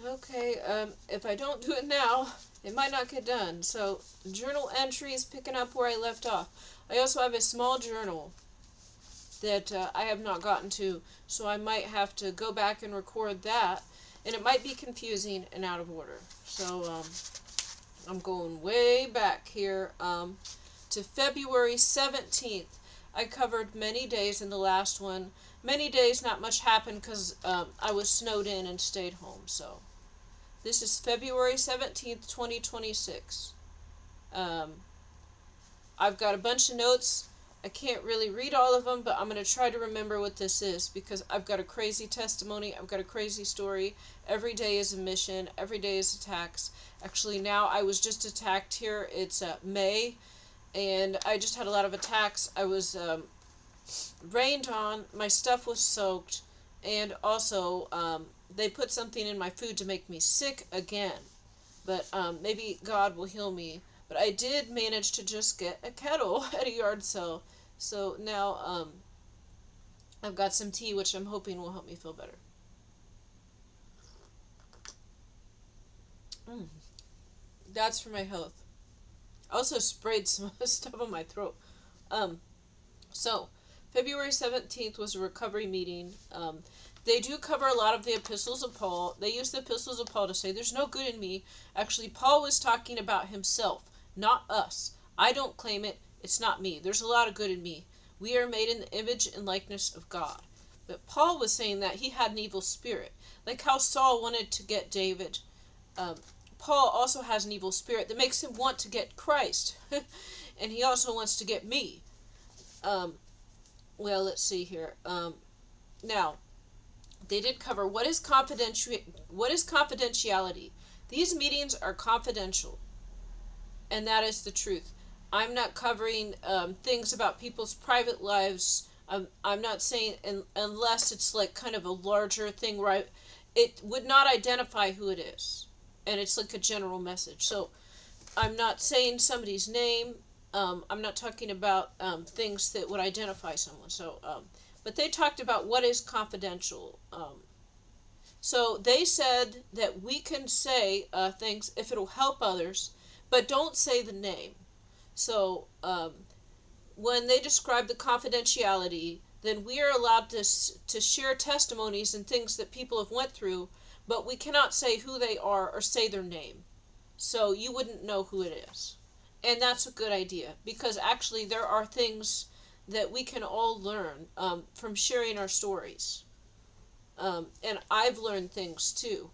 Okay, if I don't do it now, it might not get done. So, journal entries, picking up where I left off. I also have a small journal that I have not gotten to, so I might have to go back and record that, and it might be confusing and out of order. So, I'm going way back here to February 17th. I covered many days in the last one. Many days, not much happened because I was snowed in and stayed home, so. This is February 17th, 2026. Um, I've got a bunch of notes. I can't really read all of them, but I'm going to try to remember what this is because I've got a crazy testimony. I've got a crazy story. Every day is a mission. Every day is attacks. Actually, now I was just attacked here. It's May, and I just had a lot of attacks. I was rained on. My stuff was soaked, and also they put something in my food to make me sick again. But maybe God will heal me. But I did manage to just get a kettle at a yard sale. So now I've got some tea, which I'm hoping will help me feel better. Mm, that's for my health. I also sprayed some stuff on my throat. Um, so, February 17th was a recovery meeting. They do cover a lot of the epistles of Paul. They use the epistles of Paul to say there's no good in me. Actually, Paul was talking about himself, not us. I don't claim it. It's not me. There's a lot of good in me. We are made in the image and likeness of God. But Paul was saying that he had an evil spirit. Like how Saul wanted to get David. Um, Paul also has an evil spirit that makes him want to get Christ. And he also wants to get me. Um, well, let's see here. Now, they did cover what is confidentiality. These meetings are confidential, and that is the truth. I'm not covering things about people's private lives. I'm not saying unless it's like kind of a larger thing where it would not identify who it is, and it's like a general message. So I'm not saying somebody's name. I'm not talking about things that would identify someone. So, but they talked about what is confidential. So they said that we can say things if it'll help others, but don't say the name. So when they describe the confidentiality, then we are allowed to share testimonies and things that people have went through, but we cannot say who they are or say their name. So you wouldn't know who it is. And that's a good idea because actually there are things that we can all learn from sharing our stories. And I've learned things too.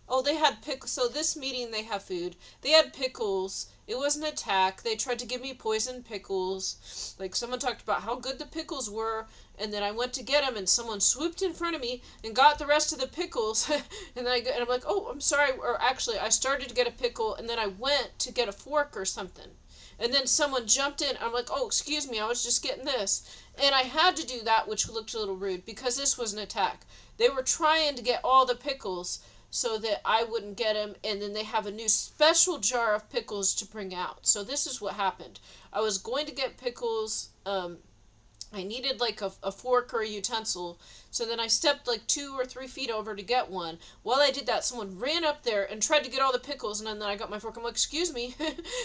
Oh, they had pickles. So this meeting, they have food. They had pickles. It was an attack. They tried to give me poisoned pickles. Like someone talked about how good the pickles were, and then I went to get them, and someone swooped in front of me and got the rest of the pickles. And I'm like, oh, I'm sorry. Or actually, I started to get a pickle, and then I went to get a fork or something. And then someone jumped in. I'm like, oh, excuse me, I was just getting this. And I had to do that, which looked a little rude, because this was an attack. They were trying to get all the pickles so that I wouldn't get them, and then they have a new special jar of pickles to bring out. So this is what happened. I was going to get pickles. I needed like a fork or a utensil. So then I stepped like 2 or 3 feet over to get one. While I did that, someone ran up there and tried to get all the pickles, and then I got my fork. I'm like, excuse me,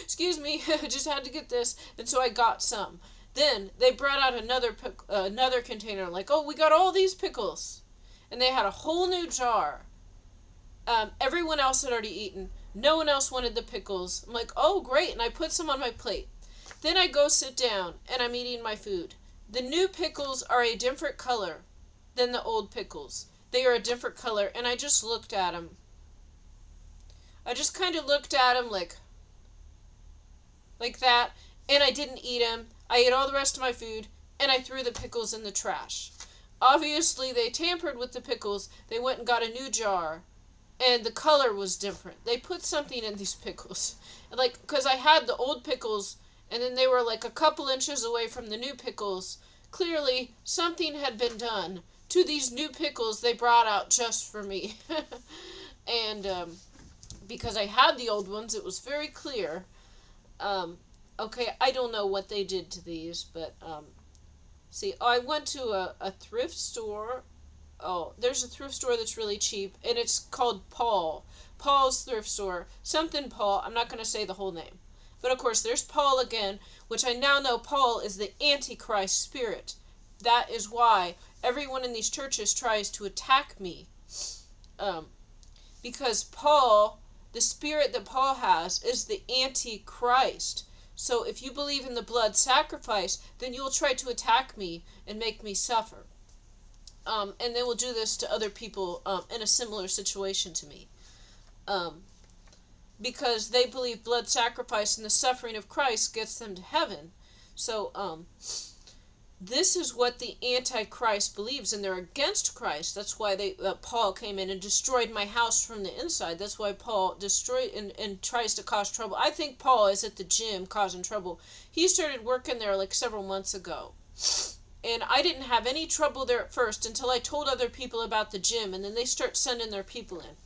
excuse me, I just had to get this. And so I got some. Then they brought out another container, like, oh, we got all these pickles. And they had a whole new jar. Everyone else had already eaten. No one else wanted the pickles. I'm like, oh, great. And I put some on my plate. Then I go sit down, and I'm eating my food. The new pickles are a different color than the old pickles. They are a different color, and I just looked at them. I just kind of looked at them like that, and I didn't eat them. I ate all the rest of my food, and I threw the pickles in the trash. Obviously, they tampered with the pickles. They went and got a new jar, and the color was different. They put something in these pickles. Like, because I had the old pickles, and then they were like a couple inches away from the new pickles. Clearly, something had been done to these new pickles they brought out just for me. And because I had the old ones, it was very clear. Okay, I don't know what they did to these, but see, I went to a thrift store oh, there's a thrift store that's really cheap, and it's called Paul's thrift store, something Paul. I'm not going to say the whole name, but of course there's Paul again, which I now know Paul is the Antichrist spirit. That is why everyone in these churches tries to attack me, because Paul, the spirit that Paul has, is the Antichrist. So if you believe in the blood sacrifice, then you'll try to attack me and make me suffer. And they will do this to other people in a similar situation to me. Because they believe blood sacrifice and the suffering of Christ gets them to heaven. So this is what the Antichrist believes, and they're against Christ. That's why Paul came in and destroyed my house from the inside. That's why Paul destroyed and tries to cause trouble. I think Paul is at the gym causing trouble. He started working there like several months ago. And I didn't have any trouble there at first until I told other people about the gym, and then they start sending their people in.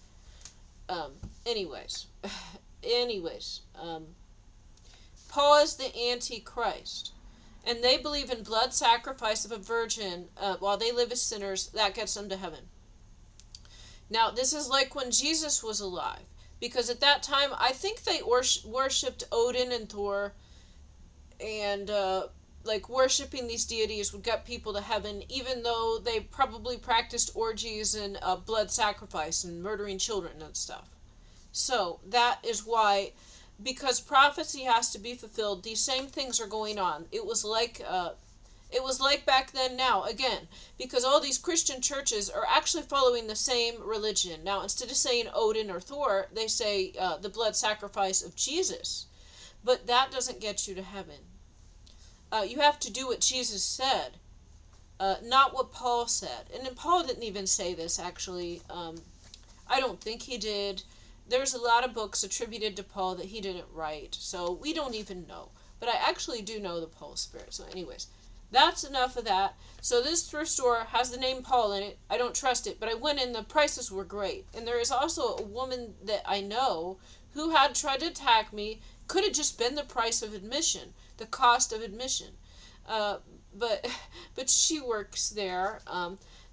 Anyways, Paul is the Antichrist. And they believe in blood sacrifice of a virgin while they live as sinners. That gets them to heaven. Now, this is like when Jesus was alive. Because at that time, I think they worshipped Odin and Thor. And, like, worshipping these deities would get people to heaven, even though they probably practiced orgies and blood sacrifice and murdering children and stuff. So, that is why, because prophecy has to be fulfilled, these same things are going on. It was like back then now, again, because all these Christian churches are actually following the same religion. Now, instead of saying Odin or Thor, they say the blood sacrifice of Jesus. But that doesn't get you to heaven. You have to do what Jesus said, not what Paul said. And then Paul didn't even say this, actually. I don't think he did. There's a lot of books attributed to Paul that he didn't write, so we don't even know. But I actually do know the Paul spirit. So anyways, that's enough of that. So this thrift store has the name Paul in it. I don't trust it, but I went in, the prices were great. And there is also a woman that I know who had tried to attack me. Could have just been the price of admission, the cost of admission. But she works there.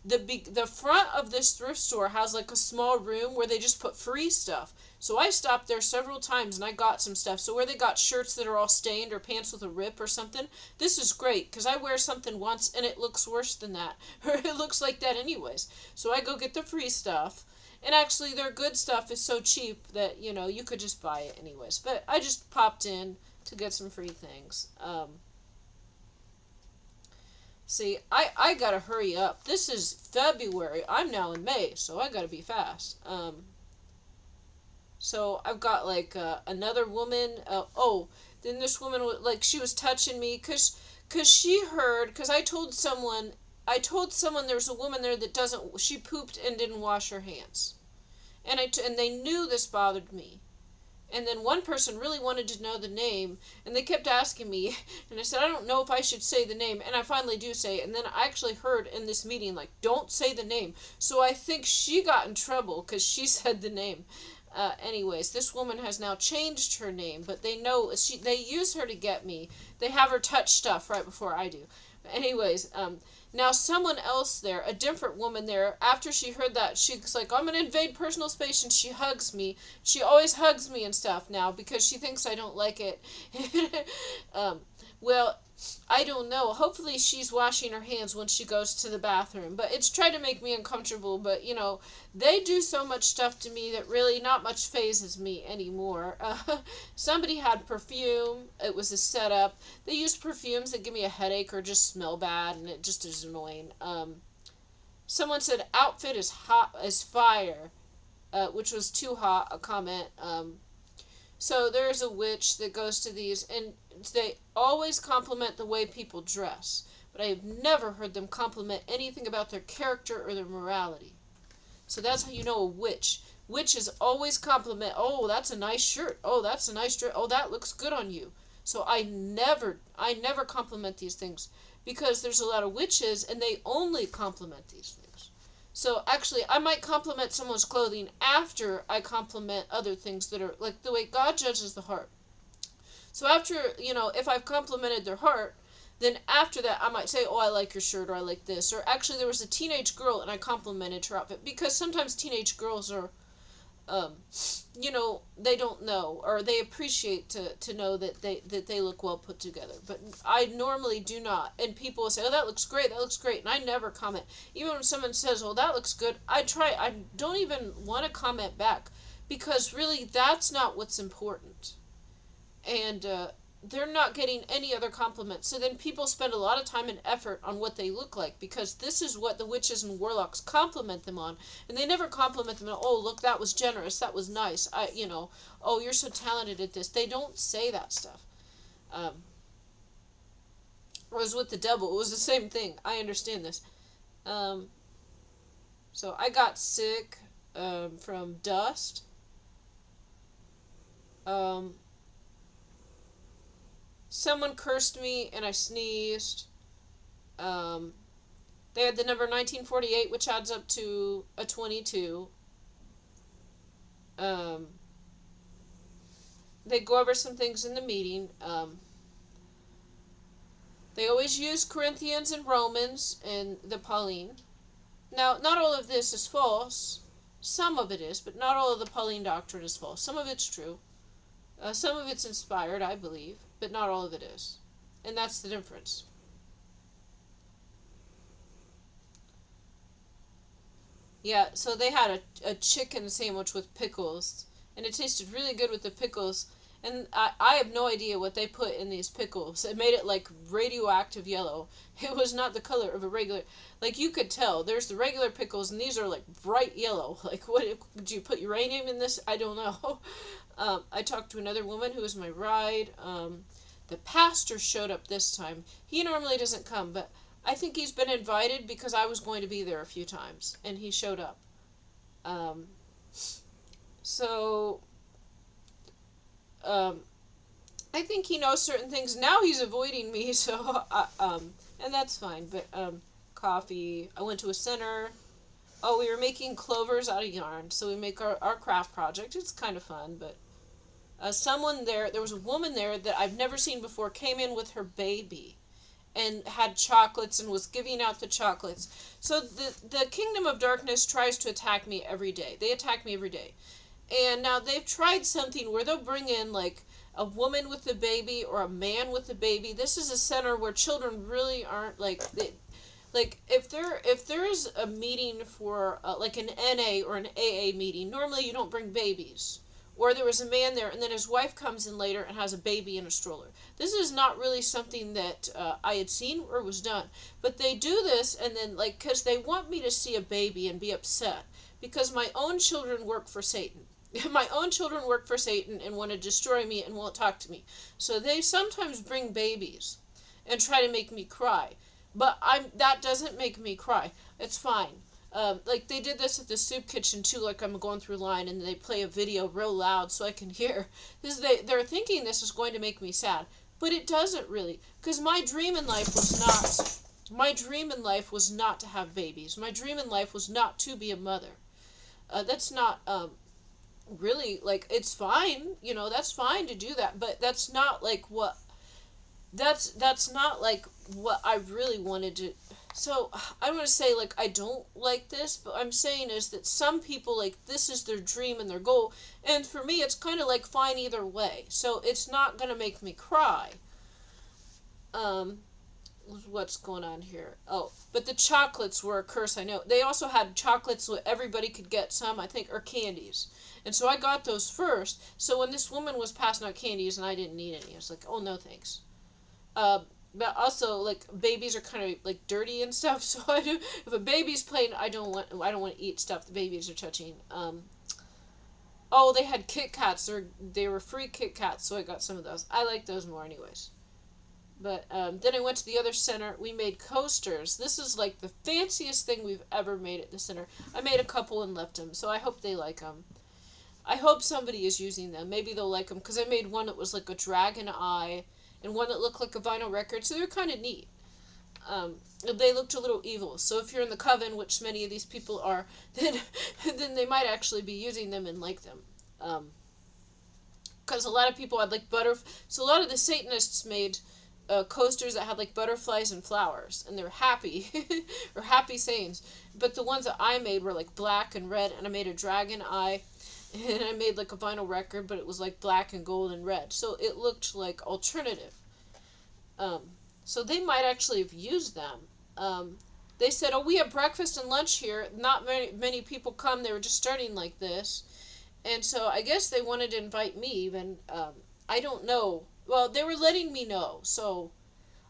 The front of this thrift store has like a small room where they just put free stuff. So I stopped there several times and I got some stuff. So where they got shirts that are all stained or pants with a rip or something, this is great because I wear something once and it looks worse than that. Or it looks like that anyways. So I go get the free stuff. And actually their good stuff is so cheap that, you know, you could just buy it anyways. But I just popped in to get some free things. See, I gotta hurry up. This is February. I'm now in May, so I gotta be fast. So I've got like another woman. Then this woman like she was touching me cause she heard, cause I told someone there's a woman there that she pooped and didn't wash her hands, and they knew this bothered me. And then one person really wanted to know the name, and they kept asking me, and I said, I don't know if I should say the name, and I finally do say it, and then I actually heard in this meeting, like, don't say the name. So I think she got in trouble because she said the name. Anyways, this woman has now changed her name, but they know, they use her to get me. They have her touch stuff right before I do. But anyways, now someone else there, a different woman there, after she heard that, she's like, I'm going to invade personal space, and she hugs me. She always hugs me and stuff now because she thinks I don't like it. Well, I don't know. Hopefully she's washing her hands when she goes to the bathroom. But it's trying to make me uncomfortable. But, you know, they do so much stuff to me that really not much phases me anymore. Somebody had perfume. It was a setup. They use perfumes that give me a headache or just smell bad. And it just is annoying. Someone said outfit is hot as fire. Which was too hot, a comment. So there's a witch that goes to these, and they always compliment the way people dress. But I have never heard them compliment anything about their character or their morality. So that's how you know a witch. Witches always compliment, oh, that's a nice shirt. Oh, that's a nice dress. Oh, that looks good on you. So I never compliment these things because there's a lot of witches and they only compliment these things. So actually, I might compliment someone's clothing after I compliment other things that are like the way God judges the heart. So after, you know, if I've complimented their heart, Then after that, I might say, oh, I like your shirt, or I like this. Or actually, there was a teenage girl, and I complimented her outfit. Because sometimes teenage girls are, um, they don't know, or they appreciate to know that they look well put together. But I normally do not. And people will say, oh, that looks great, that looks great. And I never comment. Even when someone says, oh, that looks good, I don't even want to comment back. Because really, that's not what's important. And they're not getting any other compliments. So then people spend a lot of time and effort on what they look like, because this is what the witches and warlocks compliment them on. And they never compliment them on, oh, look, that was generous, that was nice, oh, you're so talented at this. They don't say that stuff. I was with the devil. It was the same thing. I understand this. So I got sick from dust. Someone cursed me and I sneezed. They had the number 1948, which adds up to a 22. They go over some things in the meeting. They always use Corinthians and Romans and the Pauline. Now, not all of this is false. Some of it is, but not all of the Pauline doctrine is false. Some of it's true. Some of it's inspired, I believe, but not all of it is. And that's the difference. Yeah, so they had a chicken sandwich with pickles, and it tasted really good with the pickles. And I have no idea what they put in these pickles. It made it like radioactive yellow. It was not the color of a regular, like you could tell. There's the regular pickles, and these are like bright yellow. Like, what, did you put uranium in this? I don't know. I talked to another woman who was my ride. The pastor showed up this time. He normally doesn't come, but I think he's been invited because I was going to be there a few times, and he showed up. So I think he knows certain things. Now he's avoiding me, so and that's fine. But coffee. I went to a center. Oh, we were making clovers out of yarn, so we make our craft project. It's kind of fun, but someone there was a woman there that I've never seen before, came in with her baby and had chocolates and was giving out the chocolates. So the Kingdom of Darkness tries to attack me every day. They attack me every day. And now they've tried something where they'll bring in like a woman with a baby or a man with a baby. This is a center where children really aren't like if there is a meeting for like an NA or an AA meeting, normally you don't bring babies. Or there was a man there, and then his wife comes in later and has a baby in a stroller. This is not really something that I had seen or was done. But they do this, and then, like, because they want me to see a baby and be upset. Because my own children work for Satan. My own children work for Satan and want to destroy me and won't talk to me. So they sometimes bring babies and try to make me cry. But that doesn't make me cry. It's fine. Like they did this at the soup kitchen too, like I'm going through line and they play a video real loud so I can hear. They're thinking this is going to make me sad, but it doesn't really, because my dream in life was not to have babies. My dream in life was not to be a mother. That's not really, like, it's fine, that's fine to do that, but that's not like what I really wanted to. So I want to say, like, I don't like this, but I'm saying is that some people, like, this is their dream and their goal, and for me it's kind of like fine either way, so it's not gonna make me cry. What's going on here? Oh, but the chocolates were a curse, I know. They also had chocolates so everybody could get some, I think, or candies. And so I got those first, so when this woman was passing out candies and I didn't need any, I was like, oh, no thanks. But also, like, babies are kind of like dirty and stuff, so if a baby's playing, I don't want to eat stuff the babies are touching. Oh, they had Kit Kats, they were free Kit Kats, so I got some of those. I like those more anyways. But then I went to the other center. We made coasters. This is like the fanciest thing we've ever made at the center. I made a couple and left them, so I hope they like them. I hope somebody is using them. Maybe they'll like them, because I made one that was like a dragon eye and one that looked like a vinyl record, so they're kind of neat. They looked a little evil, so if you're in the coven, which many of these people are, then they might actually be using them and like them. Because a lot of people had like so a lot of the Satanists made coasters that had like butterflies and flowers, and they were happy, or happy sayings. But the ones that I made were like black and red, and I made a dragon eye, and I made like a vinyl record, but it was like black and gold and red, so it looked like alternative. Um, so they might actually have used them. They said, "Oh, we have breakfast and lunch here. Not many people come. They were just starting like this." And so I guess they wanted to invite me even. I don't know. Well, they were letting me know, so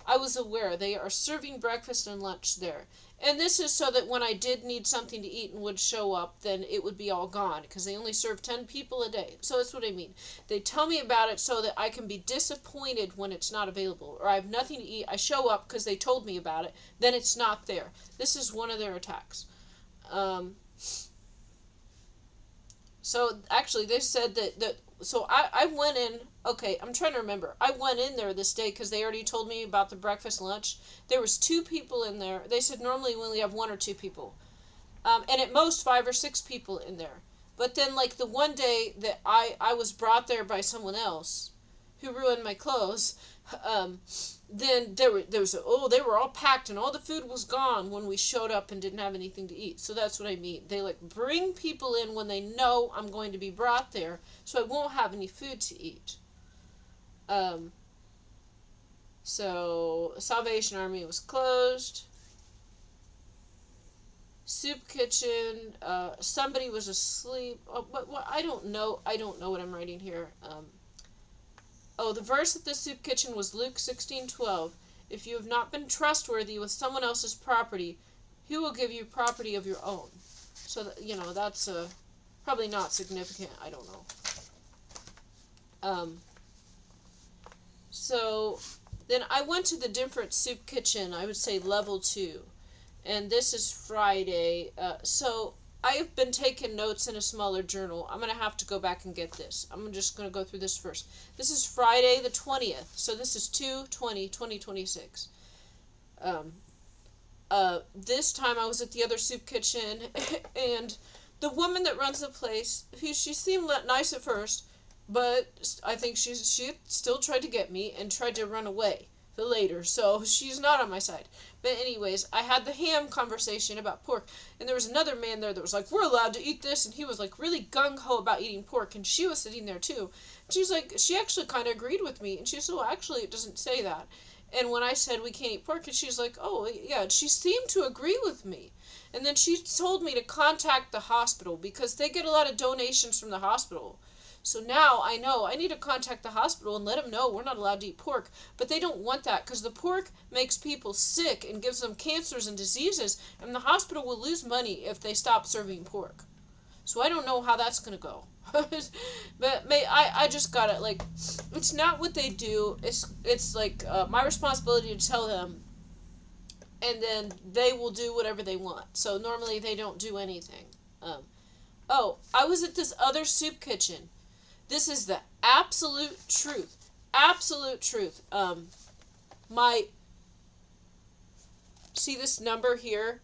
I was aware. They are serving breakfast and lunch there. And this is so that when I did need something to eat and would show up, then it would be all gone, because they only serve 10 people a day. So that's what I mean. They tell me about it so that I can be disappointed when it's not available, or I have nothing to eat. I show up because they told me about it, then it's not there. This is one of their attacks. So actually, they said that so I went in, okay, I'm trying to remember. I went in there this day because they already told me about the breakfast and lunch. There was 2 people in there. They said normally we only have 1 or 2 people. And at most 5 or 6 people in there. But then like the one day that I was brought there by someone else who ruined my clothes, then they were all packed and all the food was gone when we showed up and didn't have anything to eat. So that's what I mean. They like bring people in when they know I'm going to be brought there, so I won't have any food to eat. So Salvation Army was closed. Soup kitchen. Somebody was asleep. Oh, what? I don't know. I don't know what I'm writing here. The verse at the soup kitchen was Luke 16:12. If you have not been trustworthy with someone else's property, who will give you property of your own? So, that's probably not significant. I don't know. So then I went to the different soup kitchen, I would say level 2. And this is Friday. So I have been taking notes in a smaller journal. I'm going to have to go back and get this. I'm just going to go through this first. This is Friday the 20th. So this is 2/20/2026. This time I was at the other soup kitchen, and the woman that runs the place, she seemed nice at first, but I think she still tried to get me and tried to run away later, so she's not on my side. But anyways, I had the ham conversation about pork, and there was another man there that was like, we're allowed to eat this, and he was like really gung-ho about eating pork, and she was sitting there too. She's like, she actually kind of agreed with me, and she said, well, actually it doesn't say that. And when I said we can't eat pork, and she's like, oh yeah, she seemed to agree with me. And then she told me to contact the hospital, because they get a lot of donations from the hospital. So now I know I need to contact the hospital and let them know we're not allowed to eat pork. But they don't want that, because the pork makes people sick and gives them cancers and diseases, and the hospital will lose money if they stop serving pork. So I don't know how that's going to go. But I just got it. Like, it's not what they do. It's like my responsibility to tell them, and then they will do whatever they want. So normally they don't do anything. I was at this other soup kitchen. This is the absolute truth. Absolute truth. See this number here?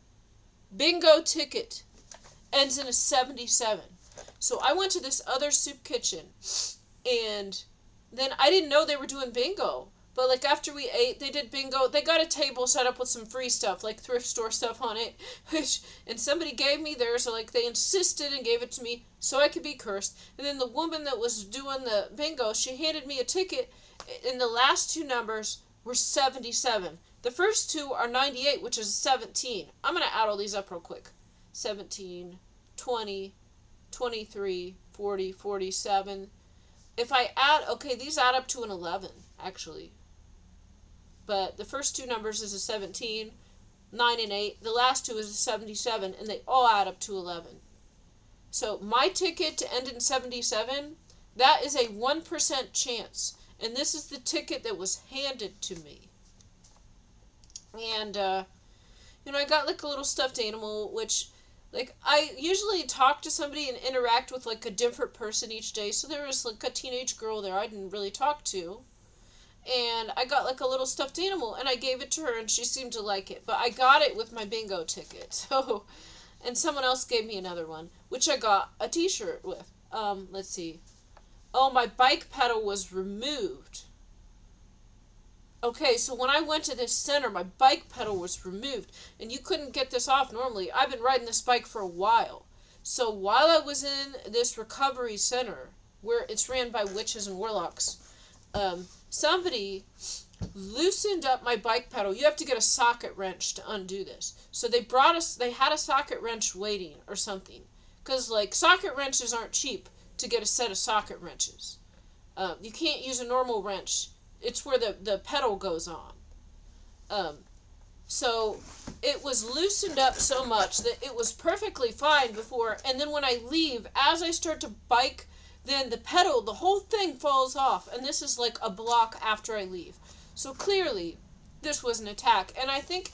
Bingo ticket ends in a 77. So I went to this other soup kitchen, and then I didn't know they were doing bingo. But like after we ate, they did bingo. They got a table set up with some free stuff, like thrift store stuff on it. And somebody gave me theirs, so like they insisted and gave it to me so I could be cursed. And then the woman that was doing the bingo, she handed me a ticket, and the last 2 numbers were 77. The first 2 are 98, which is 17. I'm going to add all these up real quick. 17, 20, 23, 40, 47. If I add, okay, these add up to an 11, actually. But the first 2 numbers is a 17, 9 and 8. The last 2 is a 77, and they all add up to 11. So my ticket to end in 77, that is a 1% chance. And this is the ticket that was handed to me. And, I got like a little stuffed animal, which, like, I usually talk to somebody and interact with like a different person each day. So there was like a teenage girl there I didn't really talk to. And I got like a little stuffed animal, and I gave it to her, and she seemed to like it. But I got it with my bingo ticket. So, and someone else gave me another one, which I got a t-shirt with. Let's see. Oh, my bike pedal was removed. Okay, so when I went to this center, my bike pedal was removed, and you couldn't get this off normally. I've been riding this bike for a while. So while I was in this recovery center, where it's ran by witches and warlocks, somebody loosened up my bike pedal. You have to get a socket wrench to undo this. So they had a socket wrench waiting or something. Because, like, socket wrenches aren't cheap to get a set of socket wrenches. You can't use a normal wrench. It's where the pedal goes on. Um, so it was loosened up so much that it was perfectly fine before. And then when I leave, as I start to bike, then the whole thing falls off. And this is like a block after I leave. So clearly, this was an attack. And I think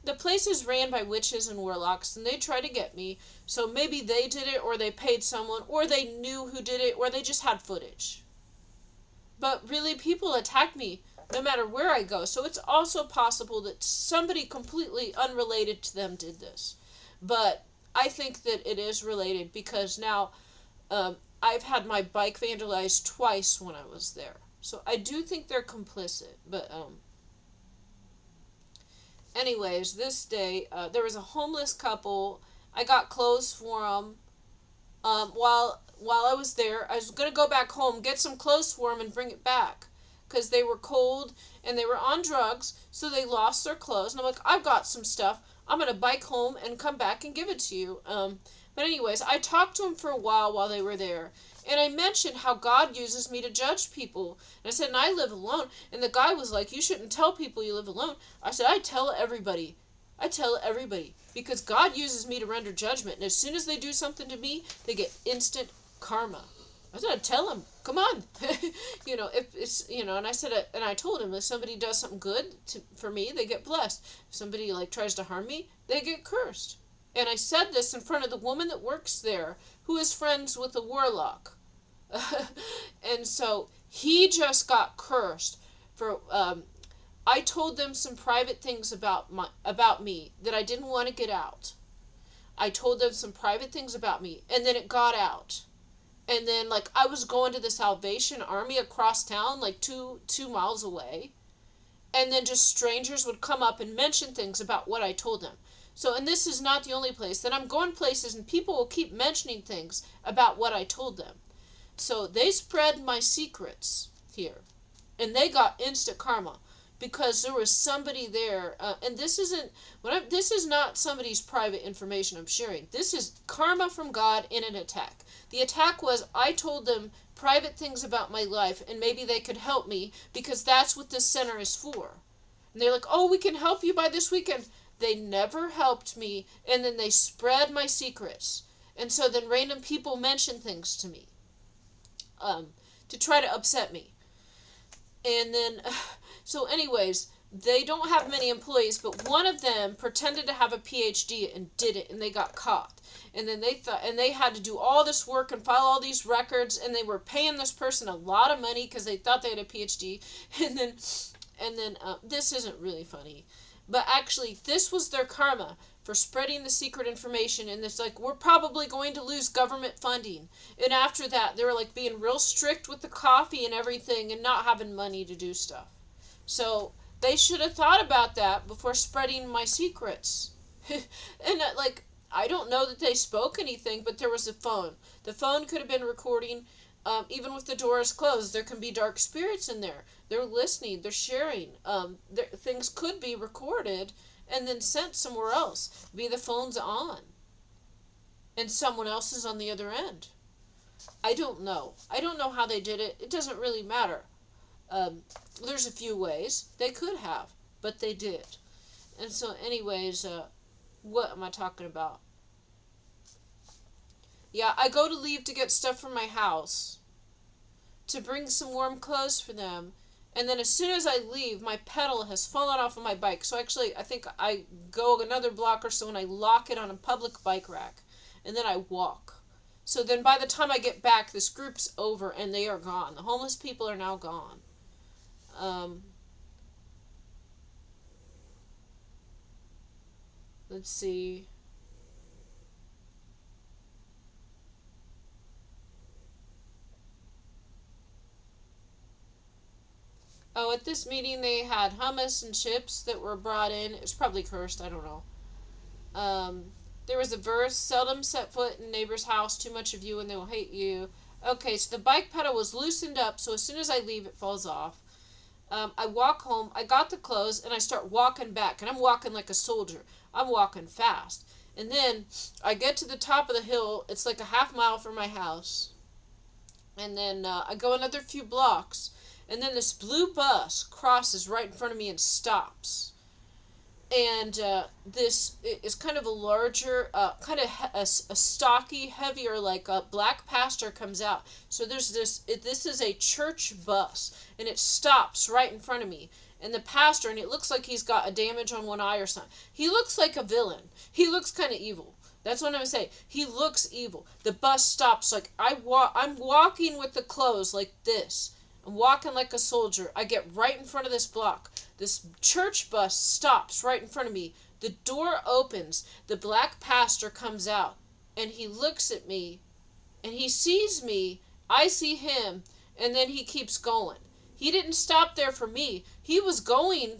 the place is ran by witches and warlocks, and they try to get me. So maybe they did it, or they paid someone, or they knew who did it, or they just had footage. But really, people attack me no matter where I go. So it's also possible that somebody completely unrelated to them did this. But I think that it is related because now I've had my bike vandalized twice when I was there. So I do think they're complicit. But anyways, this day there was a homeless couple. I got clothes for them. While I was there, I was gonna go back home, get some clothes for them, and bring it back, because they were cold and they were on drugs, so they lost their clothes. And I'm like, I've got some stuff. I'm gonna bike home and come back and give it to you. But anyways, I talked to them for a while they were there, and I mentioned how God uses me to judge people. And I said, and I live alone. And the guy was like, you shouldn't tell people you live alone. I said, I tell everybody. Because God uses me to render judgment, and as soon as they do something to me, they get instant karma. I said, tell him, come on. If it's, and I said, and I told him, if somebody does something good for me, they get blessed. If somebody, like, tries to harm me, they get cursed. And I said this in front of the woman that works there, who is friends with the warlock. And so he just got cursed for, I told them some private things about me that I didn't want to get out. I told them some private things about me, and then it got out. And then, like, I was going to the Salvation Army across town, like two miles away, and then just strangers would come up and mention things about what I told them. So, and this is not the only place. Then I'm going places, and people will keep mentioning things about what I told them. So they spread my secrets here, and they got instant karma. Because there was somebody there, and this is not somebody's private information I'm sharing. This is karma from God in an attack. The attack was, I told them private things about my life, and maybe they could help me, because that's what this center is for. And they're like, oh, we can help you by this weekend. They never helped me, and then they spread my secrets. And so then random people mention things to me, to try to upset me. And then, so anyways, they don't have many employees, but one of them pretended to have a PhD and did it, and they got caught. And then they had to do all this work and file all these records, and they were paying this person a lot of money because they thought they had a PhD. And then this isn't really funny, but actually this was their karma for spreading the secret information. And it's like, we're probably going to lose government funding. And after that, they were like being real strict with the coffee and everything, and not having money to do stuff. So they should have thought about that before spreading my secrets. And like, I don't know that they spoke anything, but there was a phone. The phone could have been recording. Even with the doors closed, there can be dark spirits in there. They're listening. They're sharing. Things could be recorded and then sent somewhere else. Maybe the phone's on, and someone else is on the other end. I don't know. I don't know how they did it. It doesn't really matter. There's a few ways. They could have, but they did. And so anyways, what am I talking about? Yeah, I go to leave to get stuff from my house, to bring some warm clothes for them. And then as soon as I leave, my pedal has fallen off of my bike. So actually, I think I go another block or so and I lock it on a public bike rack. And then I walk. So then by the time I get back, this group's over and they are gone. The homeless people are now gone. Let's see. Oh, at this meeting they had hummus and chips that were brought in. It was probably cursed, I don't know. There was a verse, seldom set foot in neighbor's house, too much of you and they will hate you. Okay, so the bike pedal was loosened up, so as soon as I leave, it falls off. I walk home, I got the clothes, and I start walking back, and I'm walking like a soldier. I'm walking fast. And then I get to the top of the hill, it's like a half mile from my house. And then I go another few blocks, and then this blue bus crosses right in front of me and stops. And this is kind of a larger, a stocky, heavier, like a black pastor comes out. So there's this is a church bus, and it stops right in front of me. And the pastor, and it looks like he's got a damage on one eye or something. He looks like a villain. He looks kind of evil. That's what I'm gonna say. He looks evil. The bus stops, like I'm walking with the clothes like this. I'm walking like a soldier. I get right in front of this block. This church bus stops right in front of me. The door opens. The black pastor comes out. And he looks at me. And he sees me. I see him. And then he keeps going. He didn't stop there for me. He was going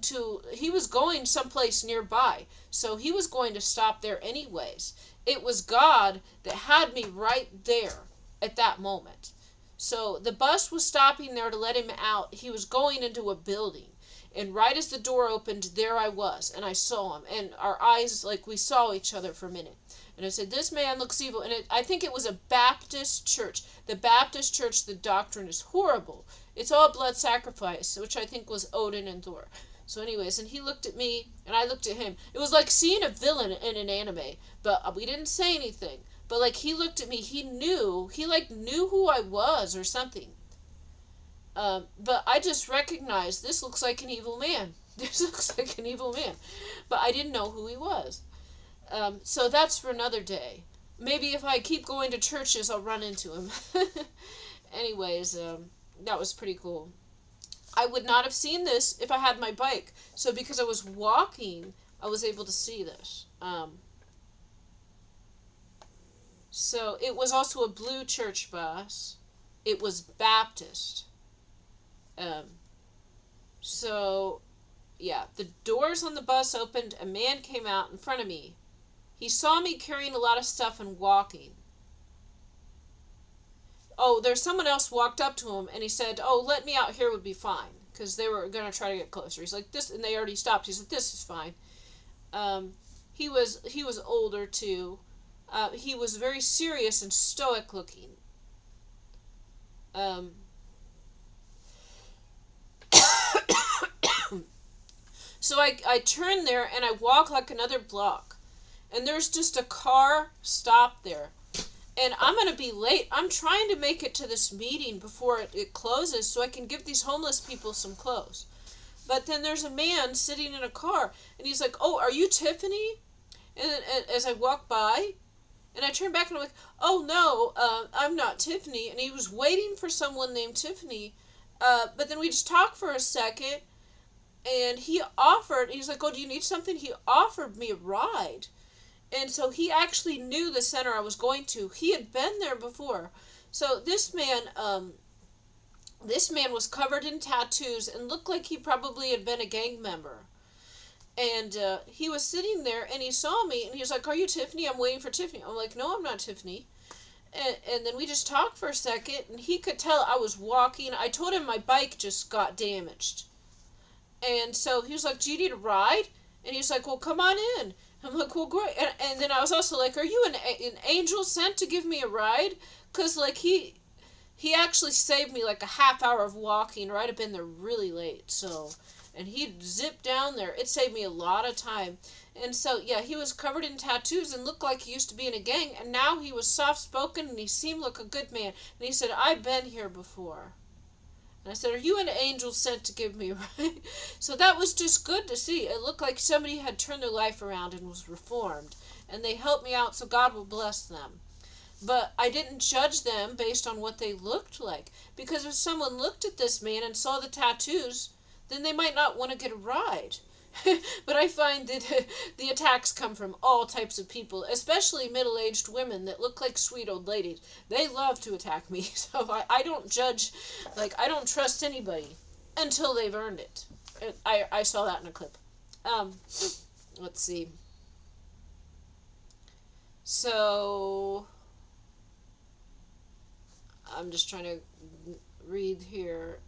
someplace nearby. So he was going to stop there anyways. It was God that had me right there at that moment. So the bus was stopping there to let him out. He was going into a building. And right as the door opened, there I was. And I saw him. And our eyes, like, we saw each other for a minute. And I said, this man looks evil. And I think it was a Baptist church. The Baptist church, the doctrine is horrible. It's all blood sacrifice, which I think was Odin and Thor. So anyways, and he looked at me, and I looked at him. It was like seeing a villain in an anime. But we didn't say anything. But, like, he looked at me. He knew who I was or something. But I just recognized this looks like an evil man. This looks like an evil man. But I didn't know who he was. So that's for another day. Maybe if I keep going to churches, I'll run into him. Anyways, that was pretty cool. I would not have seen this if I had my bike. So because I was walking, I was able to see this. So it was also a blue church bus. It was Baptist. So, yeah, the doors on the bus opened. A man came out in front of me. He saw me carrying a lot of stuff and walking. Oh, there's someone else walked up to him and he said, oh, let me out here would be fine. Because they were going to try to get closer. He's like, this, and they already stopped. He said, this is fine. He was older too. He was very serious and stoic looking. So I turn there and I walk like another block. And there's just a car stopped there. And I'm going to be late. I'm trying to make it to this meeting before it closes so I can give these homeless people some clothes. But then there's a man sitting in a car. And he's like, oh, are you Tiffany? And as I walk by, and I turn back and I'm like, oh, no, I'm not Tiffany. And he was waiting for someone named Tiffany. But then we just talked for a second. And he's like, oh, do you need something? He offered me a ride. And so he actually knew the center I was going to. He had been there before. So this man was covered in tattoos and looked like he probably had been a gang member. And he was sitting there and he saw me and he was like, are you Tiffany? I'm waiting for Tiffany. I'm like, no, I'm not Tiffany. And then we just talked for a second and he could tell I was walking. I told him my bike just got damaged. And so he was like, do you need a ride? And he was like, well, come on in. I'm like, well, great. And then I was also like, are you an angel sent to give me a ride? Because, like, he actually saved me, like, a half hour of walking, or I'd have been there really late. So, and he zipped down there. It saved me a lot of time. And so, yeah, he was covered in tattoos and looked like he used to be in a gang. And now he was soft-spoken and he seemed like a good man. And he said, I've been here before. And I said, are you an angel sent to give me a ride? So that was just good to see. It looked like somebody had turned their life around and was reformed. And they helped me out, so God will bless them. But I didn't judge them based on what they looked like. Because if someone looked at this man and saw the tattoos, then they might not want to get a ride. But I find that the attacks come from all types of people, especially middle-aged women that look like sweet old ladies. They love to attack me, so I don't judge, like, I don't trust anybody. until they've earned it. I saw that in a clip. Let's see. So I'm just trying to read here.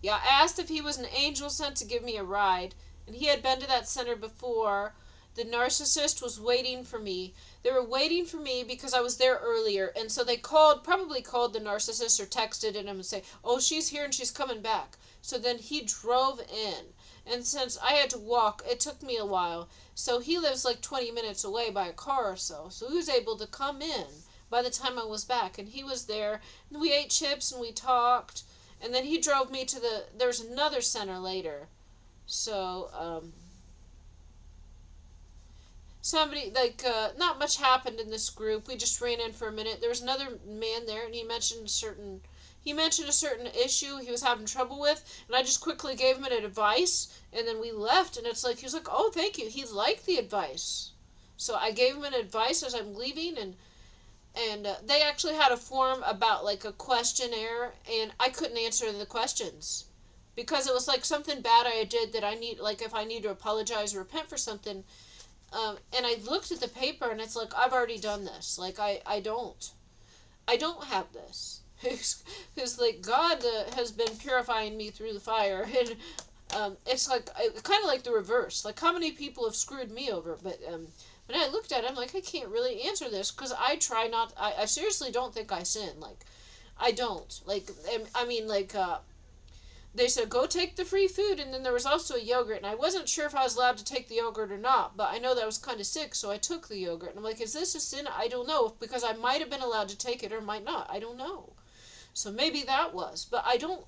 Yeah, I asked if he was an angel sent to give me a ride, and he had been to that center before. The narcissist was waiting for me. They were waiting for me because I was there earlier, and so they probably called the narcissist or texted him and say, "Oh, she's here and she's coming back." So then he drove in, and since I had to walk, it took me a while. So he lives like 20 minutes away by a car or so. So he was able to come in by the time I was back, and he was there, and we ate chips and we talked, and then he drove me to there's another center later. So, somebody, like, not much happened in this group. We just ran in for a minute. There was another man there, and he mentioned a certain issue he was having trouble with, and I just quickly gave him an advice, and then we left, and it's like, he was like, "Oh, thank you." He liked the advice. So I gave him an advice as I'm leaving, and they actually had a form about like a questionnaire, and I couldn't answer the questions because it was like something bad I did that I need, like if I need to apologize or repent for something. And I looked at the paper, and it's like, I've already done this. Like I don't have this. Because like God has been purifying me through the fire, and it's like kind of like the reverse. Like how many people have screwed me over, but when I looked at it, I'm like, I can't really answer this because I try not. I seriously don't think I sin. Like, I don't. Like, I mean, like, they said, go take the free food, and then there was also a yogurt, and I wasn't sure if I was allowed to take the yogurt or not, but I know that I was kind of sick, so I took the yogurt. And I'm like, is this a sin? I don't know, because I might have been allowed to take it or might not. I don't know. So maybe that was. But I don't.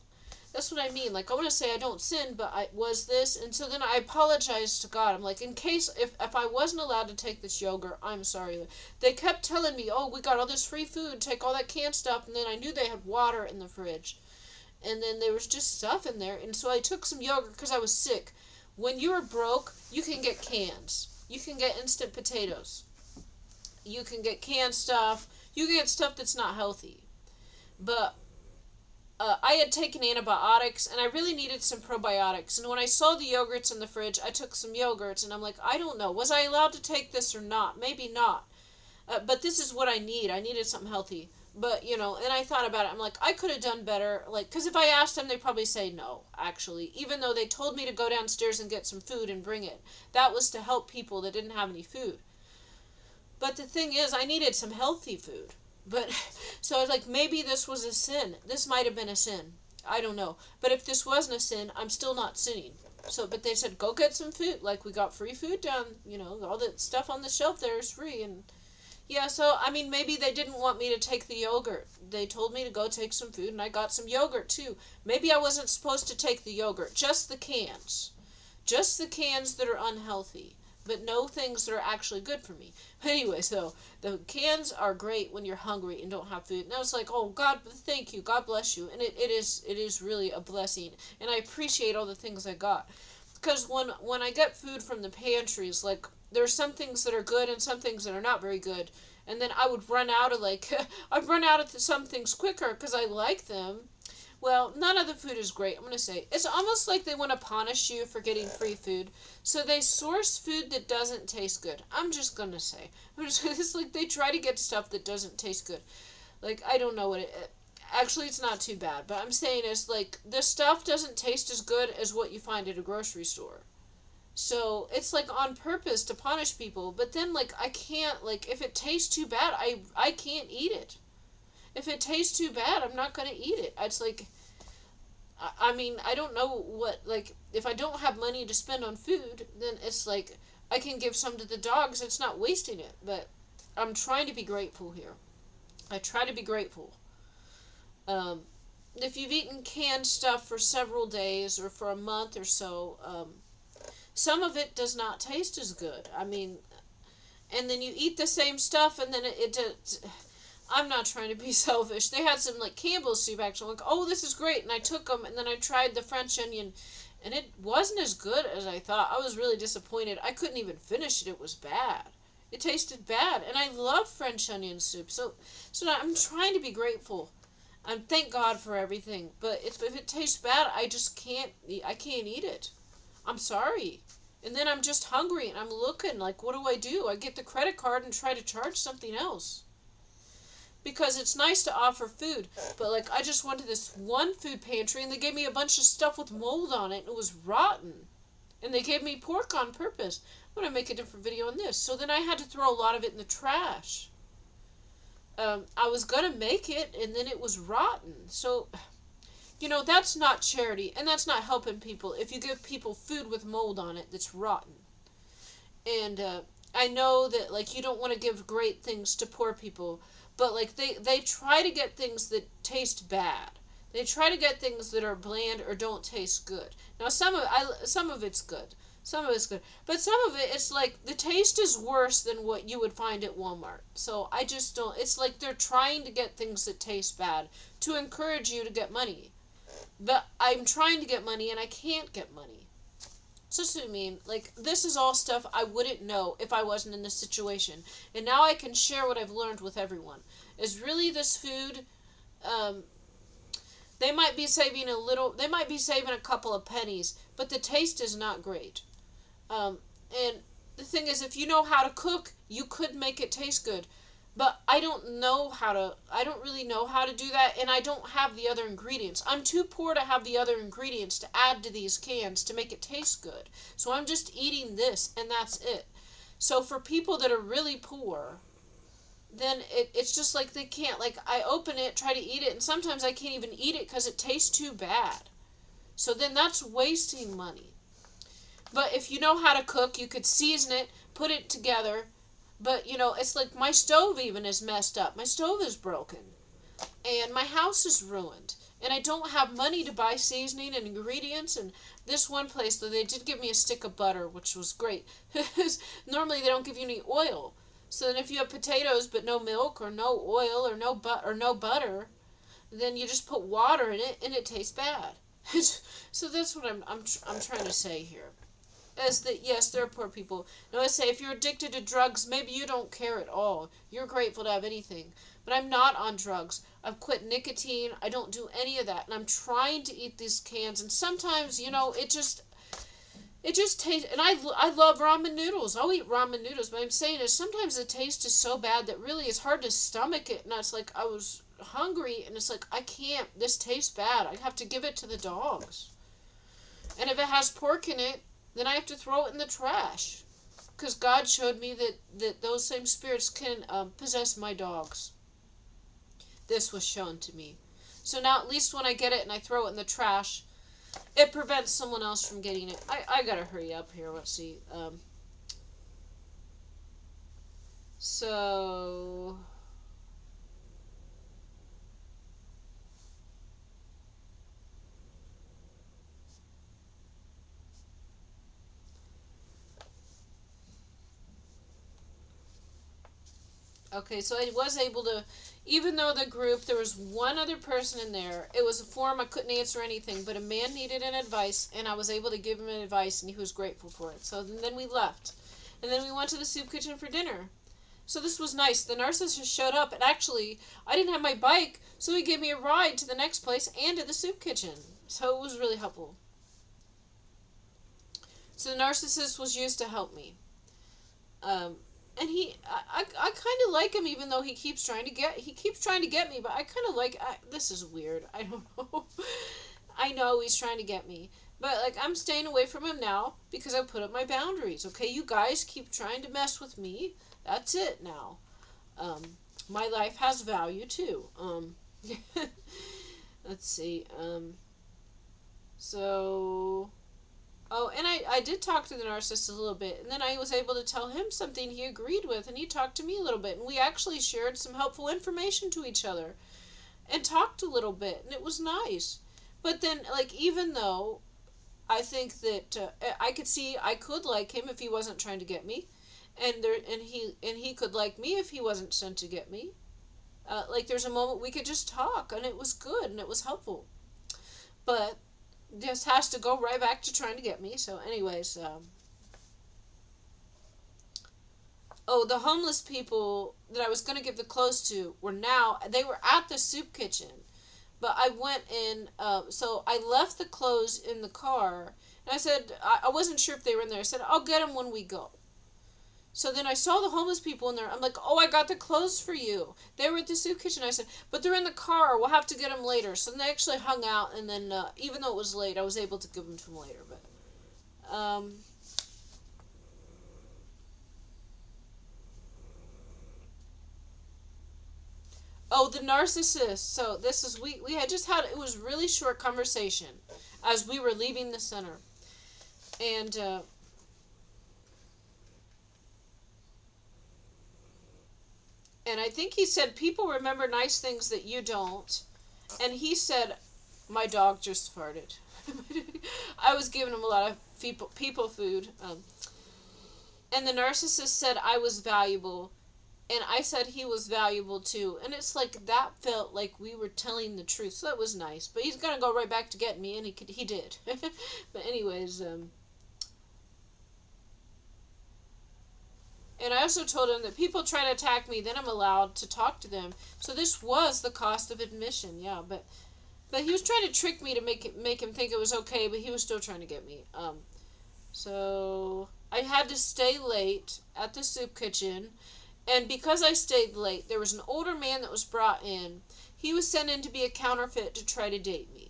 That's what I mean. Like, I want to say I don't sin, but I was this. And so then I apologized to God. I'm like, in case, if I wasn't allowed to take this yogurt, I'm sorry. They kept telling me, oh, we got all this free food, take all that canned stuff. And then I knew they had water in the fridge. And then there was just stuff in there. And so I took some yogurt because I was sick. When you are broke, you can get cans. You can get instant potatoes. You can get canned stuff. You can get stuff that's not healthy. But I had taken antibiotics, and I really needed some probiotics. And when I saw the yogurts in the fridge, I took some yogurts, and I'm like, I don't know. Was I allowed to take this or not? Maybe not. But this is what I need. I needed something healthy. But, you know, and I thought about it. I'm like, I could have done better. Like, because if I asked them, they'd probably say no, actually. Even though they told me to go downstairs and get some food and bring it. That was to help people that didn't have any food. But the thing is, I needed some healthy food. But, so I was like, maybe this was a sin. This might have been a sin. I don't know. But if this wasn't a sin, I'm still not sinning. So, but they said, go get some food. Like, we got free food down, you know, all the stuff on the shelf there is free. And, yeah, so, I mean, maybe they didn't want me to take the yogurt. They told me to go take some food, and I got some yogurt, too. Maybe I wasn't supposed to take the yogurt. Just the cans. Just the cans that are unhealthy. But no things that are actually good for me. Anyway, so the cans are great when you're hungry and don't have food. And I was like, oh, God, thank you. God bless you. And it is really a blessing. And I appreciate all the things I got. Because when I get food from the pantries, like, there's some things that are good and some things that are not very good. And then I would run out of, like, I'd run out of some things quicker because I like them. Well, none of the food is great, I'm going to say. It's almost like they want to punish you for getting free food. So they source food that doesn't taste good. I'm just going to say. It's like they try to get stuff that doesn't taste good. Like, I don't know what it... Actually, it's not too bad. But I'm saying is, like, the stuff doesn't taste as good as what you find at a grocery store. So it's, like, on purpose to punish people. But then, like, I can't... Like, if it tastes too bad, I can't eat it. If it tastes too bad, I'm not going to eat it. It's like, I mean, I don't know what, like, if I don't have money to spend on food, then it's like, I can give some to the dogs. It's not wasting it. But I'm trying to be grateful here. I try to be grateful. If you've eaten canned stuff for several days or for a month or so, some of it does not taste as good. I mean, and then you eat the same stuff and then it I'm not trying to be selfish. They had some, like, Campbell's soup, actually. I'm like, oh, this is great. And I took them, and then I tried the French onion, and it wasn't as good as I thought. I was really disappointed. I couldn't even finish it. It was bad. It tasted bad. And I love French onion soup. So now I'm trying to be grateful. And thank God for everything. But if it tastes bad, I just can't. I can't eat it. I'm sorry. And then I'm just hungry and I'm looking like, what do? I get the credit card and try to charge something else. Because it's nice to offer food, but like I just went to this one food pantry and they gave me a bunch of stuff with mold on it and it was rotten. And they gave me pork on purpose. I'm going to make a different video on this. So then I had to throw a lot of it in the trash. I was going to make it and then it was rotten. So, that's not charity and that's not helping people if you give people food with mold on it that's rotten. And I know that like you don't want to give great things to poor people, but like they try to get things that taste bad. They try to get things that are bland or don't taste good. Now some of it's good. Some of it's good. But some of it, it's like the taste is worse than what you would find at Walmart. So I just don't, it's like they're trying to get things that taste bad to encourage you to get money. But I'm trying to get money and I can't get money. So what I mean, like, this is all stuff I wouldn't know if I wasn't in this situation. And now I can share what I've learned with everyone. Is really this food, they might be saving a couple of pennies, but the taste is not great. And the thing is, if you know how to cook, you could make it taste good. But I don't really know how to do that, and I don't have the other ingredients. I'm too poor to have the other ingredients to add to these cans to make it taste good. So I'm just eating this, and that's it. So for people that are really poor, then it's just like they can't. Like, I open it, try to eat it, and sometimes I can't even eat it because it tastes too bad. So then that's wasting money. But if you know how to cook, you could season it, put it together. But, it's like my stove even is messed up. My stove is broken. And my house is ruined. And I don't have money to buy seasoning and ingredients. And this one place, though, they did give me a stick of butter, which was great. Normally, they don't give you any oil. So then if you have potatoes but no milk or no oil or no butter, then you just put water in it and it tastes bad. So that's what I'm trying to say here. Is that, yes, there are poor people. Now I say, if you're addicted to drugs, maybe you don't care at all. You're grateful to have anything. But I'm not on drugs. I've quit nicotine. I don't do any of that. And I'm trying to eat these cans. And sometimes, it just tastes, and I love ramen noodles. I'll eat ramen noodles. But I'm saying is sometimes the taste is so bad that really it's hard to stomach it. And it's like I was hungry and it's like, I can't. This tastes bad. I have to give it to the dogs. And if it has pork in it, then I have to throw it in the trash. Because God showed me that those same spirits can possess my dogs. This was shown to me. So now at least when I get it and I throw it in the trash, it prevents someone else from getting it. I gotta hurry up here. Let's see. So... Okay, so I was able to, even though the group, there was one other person in there, it was a forum, I couldn't answer anything, but a man needed an advice, and I was able to give him an advice, and he was grateful for it. So then we left. And then we went to the soup kitchen for dinner. So this was nice. The narcissist showed up, and actually, I didn't have my bike, so he gave me a ride to the next place and to the soup kitchen. So it was really helpful. So the narcissist was used to help me. And I kind of like him, even though he keeps trying to get me. But I kind of like. This is weird. I don't know. I know he's trying to get me, but like I'm staying away from him now because I put up my boundaries. Okay, you guys keep trying to mess with me. That's it now. My life has value too. Let's see. So. Oh, and I did talk to the narcissist a little bit, and then I was able to tell him something he agreed with, and he talked to me a little bit, and we actually shared some helpful information to each other, and talked a little bit, and it was nice. But then, like, even though I think that I could see I could like him if he wasn't trying to get me, and he could like me if he wasn't sent to get me. Like, there's a moment we could just talk, and it was good, and it was helpful. But just has to go right back to trying to get me. So anyways, the homeless people that I was going to give the clothes to they were at the soup kitchen. But I went in, so I left the clothes in the car, and I said, I wasn't sure if they were in there. I said, I'll get them when we go. So then I saw the homeless people in there. I'm like, oh, I got the clothes for you. They were at the soup kitchen. I said, but they're in the car. We'll have to get them later. So then they actually hung out, and then even though it was late, I was able to give them to them later. But oh, the narcissist. So this is we had just had, it was really short conversation as we were leaving the center, and I think he said people remember nice things that you don't, and he said my dog just farted. I was giving him a lot of people food, and the narcissist said I was valuable, and I said he was valuable too. And it's like that felt like we were telling the truth, so that was nice. But he's gonna go right back to get me, and he did. But anyways, and I also told him that people try to attack me, then I'm allowed to talk to them. So this was the cost of admission, yeah. But he was trying to trick me to make him think it was okay, but he was still trying to get me. So I had to stay late at the soup kitchen. And because I stayed late, there was an older man that was brought in. He was sent in to be a counterfeit to try to date me.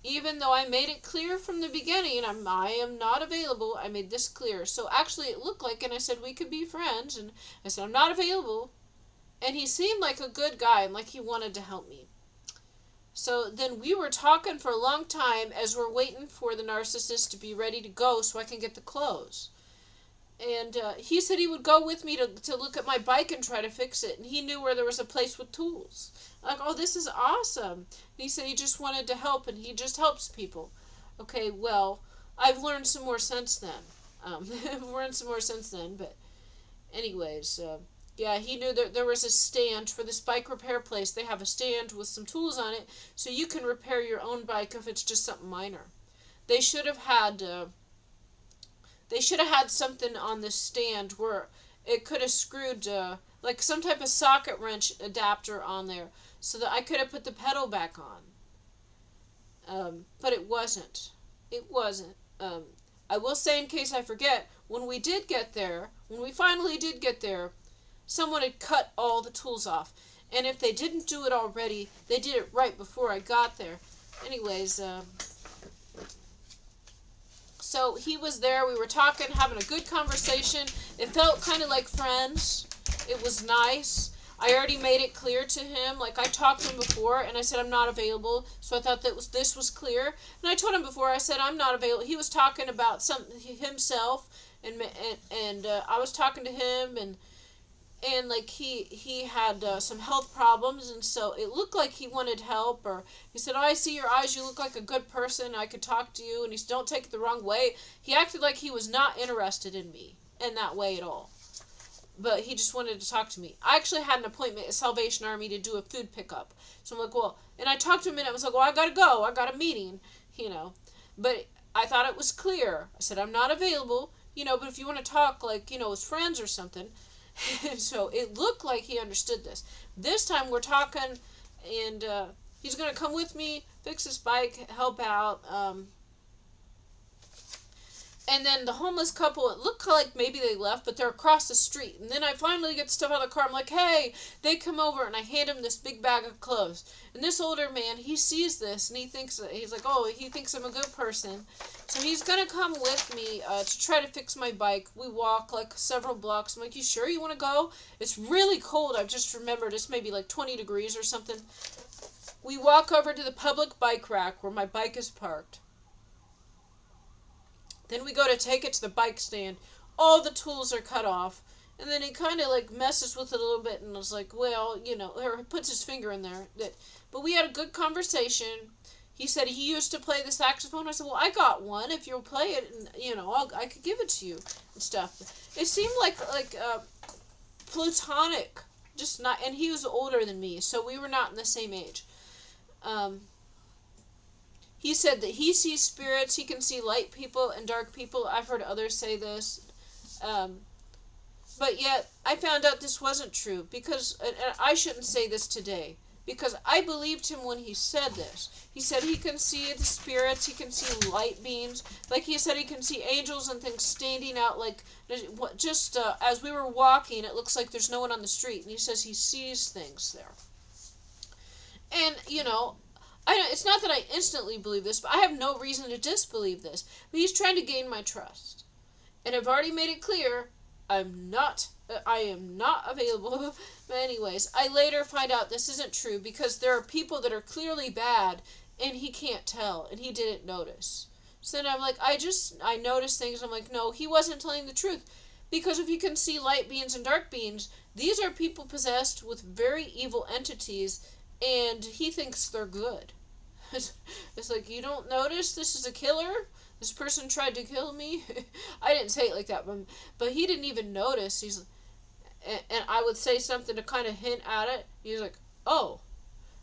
Even though I made it clear from the beginning, I am not available, I made this clear. So actually it looked like, and I said we could be friends, and I said I'm not available. And he seemed like a good guy, and like he wanted to help me. So then we were talking for a long time as we're waiting for the narcissist to be ready to go so I can get the clothes. And he said he would go with me to look at my bike and try to fix it. And he knew where there was a place with tools. I'm like, oh, this is awesome. And he said he just wanted to help, and he just helps people. Okay, well, I've learned some more since then. I've learned some more since then. But anyways, yeah, he knew that there was a stand for this bike repair place. They have a stand with some tools on it, so you can repair your own bike if it's just something minor. They should have had... they should have had something on the stand where it could have screwed like some type of socket wrench adapter on there so that I could have put the pedal back on. But it wasn't. It wasn't. I will say, in case I forget, when we finally did get there, someone had cut all the tools off. And if they didn't do it already, they did it right before I got there. Anyways, so he was there, we were talking, having a good conversation. It felt kind of like friends. It was nice. I already made it clear to him, like I talked to him before, and I said I'm not available, so I thought this was clear. And I told him before, I said I'm not available. He was talking about himself, and I was talking to him, and like he had some health problems, and so it looked like he wanted help. Or he said, oh, I see your eyes, you look like a good person, I could talk to you. And he said, don't take it the wrong way. He acted like he was not interested in me in that way at all, but he just wanted to talk to me. I actually had an appointment at Salvation Army to do a food pickup, so I'm like, well, and I talked to him, and I was like, well, I gotta go, I got a meeting, but I thought it was clear. I said I'm not available, but if you want to talk, like, as friends or something. So it looked like he understood this. This time we're talking, and he's going to come with me, fix his bike, help out. And then the homeless couple, it looked like maybe they left, but they're across the street. And then I finally get stuff out of the car. I'm like, hey, they come over, and I hand him this big bag of clothes. And this older man, he sees this, and he's like, oh, he thinks I'm a good person. So he's going to come with me to try to fix my bike. We walk like several blocks. I'm like, you sure you want to go? It's really cold. I've just remembered it's maybe like 20 degrees or something. We walk over to the public bike rack where my bike is parked. Then we go to take it to the bike stand. All the tools are cut off. And then he kind of like messes with it a little bit and was like, well, or puts his finger in there. But we had a good conversation. He said he used to play the saxophone. I said, well, I got one. If you'll play it, and I could give it to you and stuff. It seemed like platonic, just not. And he was older than me, so we were not in the same age. He said that he sees spirits, he can see light people and dark people. I've heard others say this. But yet, I found out this wasn't true, because, and I shouldn't say this today, because I believed him when he said this. He said he can see the spirits, he can see light beams. Like he said, he can see angels and things standing out. Like just as we were walking, it looks like there's no one on the street, and he says he sees things there. And it's not that I instantly believe this, but I have no reason to disbelieve this. But he's trying to gain my trust, and I've already made it clear I am not available. But anyways, I later find out this isn't true, because there are people that are clearly bad and he can't tell and he didn't notice. So then I'm like, I noticed things. I'm like, no, he wasn't telling the truth, because if you can see light beings and dark beings, these are people possessed with very evil entities, and he thinks they're good. It's like, you don't notice this is a killer? This person tried to kill me. I didn't say it like that, but he didn't even notice. And I would say something to kind of hint at it. He's like, oh,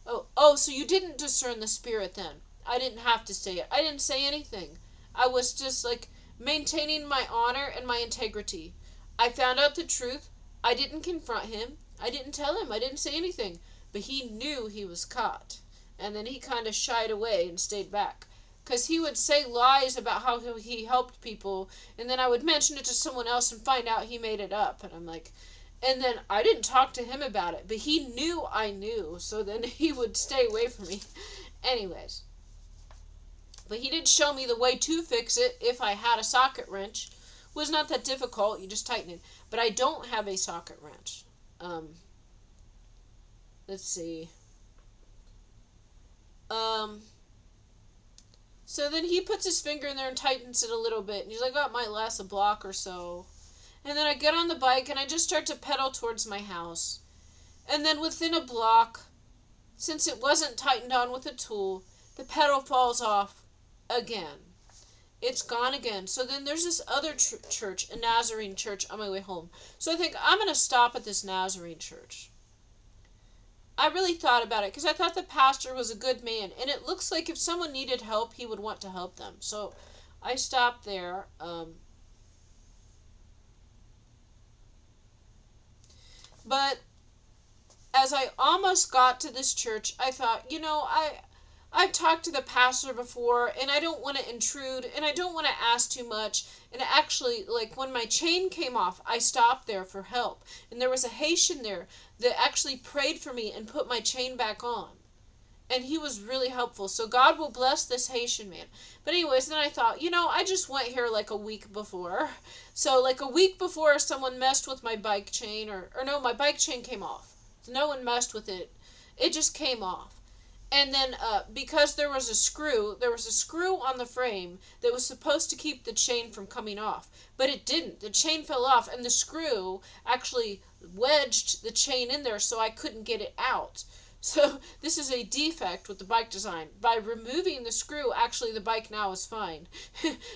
so you didn't discern the spirit then. I didn't have to say it. I didn't say anything. I was just like maintaining my honor and my integrity. I found out the truth. I didn't confront him. I didn't tell him. I didn't say anything. But he knew he was caught. And then he kind of shied away and stayed back. Because he would say lies about how he helped people, and then I would mention it to someone else and find out he made it up. And I'm like, and then I didn't talk to him about it, but he knew I knew, so then he would stay away from me. Anyways. But he did show me the way to fix it if I had a socket wrench. It was not that difficult, you just tighten it. But I don't have a socket wrench. Let's see. So then he puts his finger in there and tightens it a little bit. And he's like, oh, it might last a block or so. And then I get on the bike and I just start to pedal towards my house. And then within a block, since it wasn't tightened on with a tool, the pedal falls off again. It's gone again. So then there's this other church, a Nazarene church, on my way home. So I think I'm going to stop at this Nazarene church. I really thought about it, because I thought the pastor was a good man, and it looks like if someone needed help, he would want to help them. So I stopped there. But as I almost got to this church, I thought, I've talked to the pastor before, and I don't want to intrude, and I don't want to ask too much. And actually, like, when my chain came off, I stopped there for help. And there was a Haitian there that actually prayed for me and put my chain back on. And he was really helpful. So God will bless this Haitian man. But anyways, then I thought, I just went here like a week before. So like a week before, someone messed with my bike chain, or no, my bike chain came off. No one messed with it. It just came off. And then because there was a screw on the frame that was supposed to keep the chain from coming off. But it didn't. The chain fell off, and the screw actually wedged the chain in there, so I couldn't get it out. So this is a defect with the bike design. By removing the screw, actually the bike now is fine.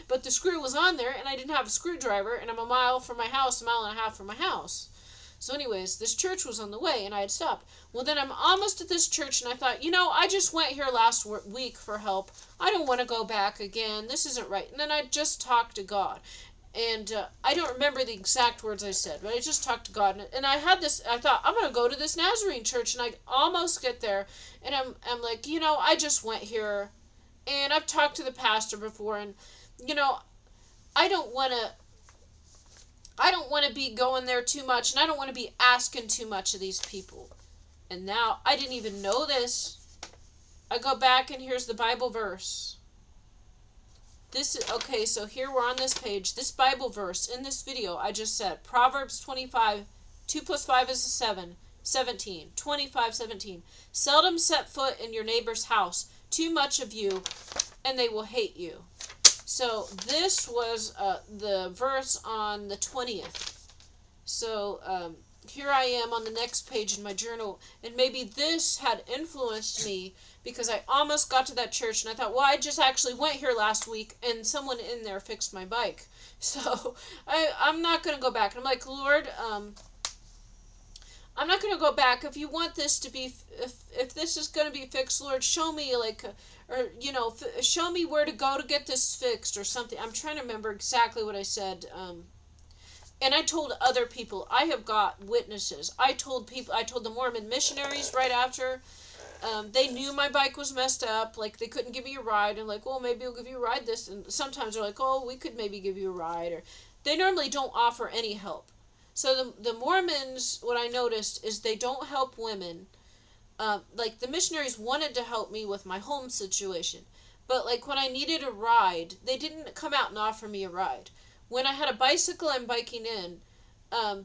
But the screw was on there, and I didn't have a screwdriver, and I'm a mile and a half from my house. So anyways, this church was on the way, and I had stopped. Well, then I'm almost at this church, and I thought, I just went here last week for help. I don't want to go back again. This isn't right. And then I just talked to God. And I don't remember the exact words I said, but I just talked to God. And I thought, I'm going to go to this Nazarene church, and I almost get there. And I'm like, I just went here, and I've talked to the pastor before, and, I don't want to be going there too much, and I don't want to be asking too much of these people. And now, I didn't even know this. I go back, and here's the Bible verse. Okay, so here we're on this page. This Bible verse in this video I just said. Proverbs 25, 2 plus 5 is 7, 17, 25, 17. Seldom set foot in your neighbor's house. Too much of you, and they will hate you. So this was the verse on the 20th. So here I am on the next page in my journal, and maybe this had influenced me, because I almost got to that church, and I thought, well, I just actually went here last week, and someone in there fixed my bike. So I'm not going to go back. And I'm like, Lord, I'm not going to go back. If you want this to be, if this is going to be fixed, Lord, show me, show me where to go to get this fixed or something. I'm trying to remember exactly what I said. And I told other people. I have got witnesses. I told the Mormon missionaries right after. They knew my bike was messed up. Like, they couldn't give me a ride. And like, well, maybe we'll give you a ride this. And sometimes they're like, oh, we could maybe give you a ride. Or they normally don't offer any help. So the Mormons, what I noticed is they don't help women. Like, the missionaries wanted to help me with my home situation. But like, when I needed a ride, they didn't come out and offer me a ride. When I had a bicycle, I'm biking in.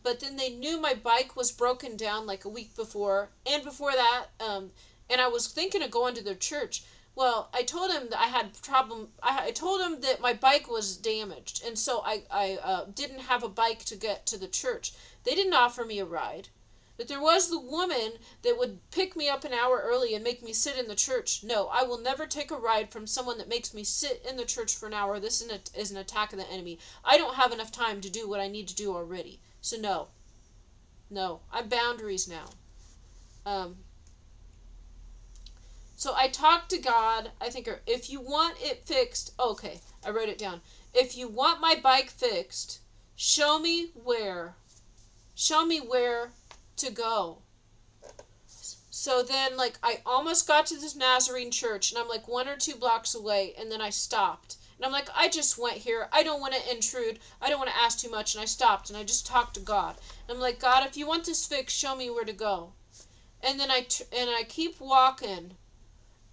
But then they knew my bike was broken down like a week before, and before that, and I was thinking of going to their church. Well, I told him that I had problem. I told him that my bike was damaged, and so I didn't have a bike to get to the church. They didn't offer me a ride. But there was the woman that would pick me up an hour early and make me sit in the church. No, I will never take a ride from someone that makes me sit in the church for an hour. This is an attack of the enemy. I don't have enough time to do what I need to do already. So no. No. I'm boundaries now. So I talked to God. I think, if you want it fixed, okay, I wrote it down. If you want my bike fixed, show me where. Show me where to go. So then, like, I almost got to this Nazarene church, and I'm like 1 or 2 blocks away, and then I stopped. And I'm like, I just went here. I don't want to intrude. I don't want to ask too much. And I stopped, and I just talked to God. And I'm like, God, if you want this fixed, show me where to go. And then I keep walking.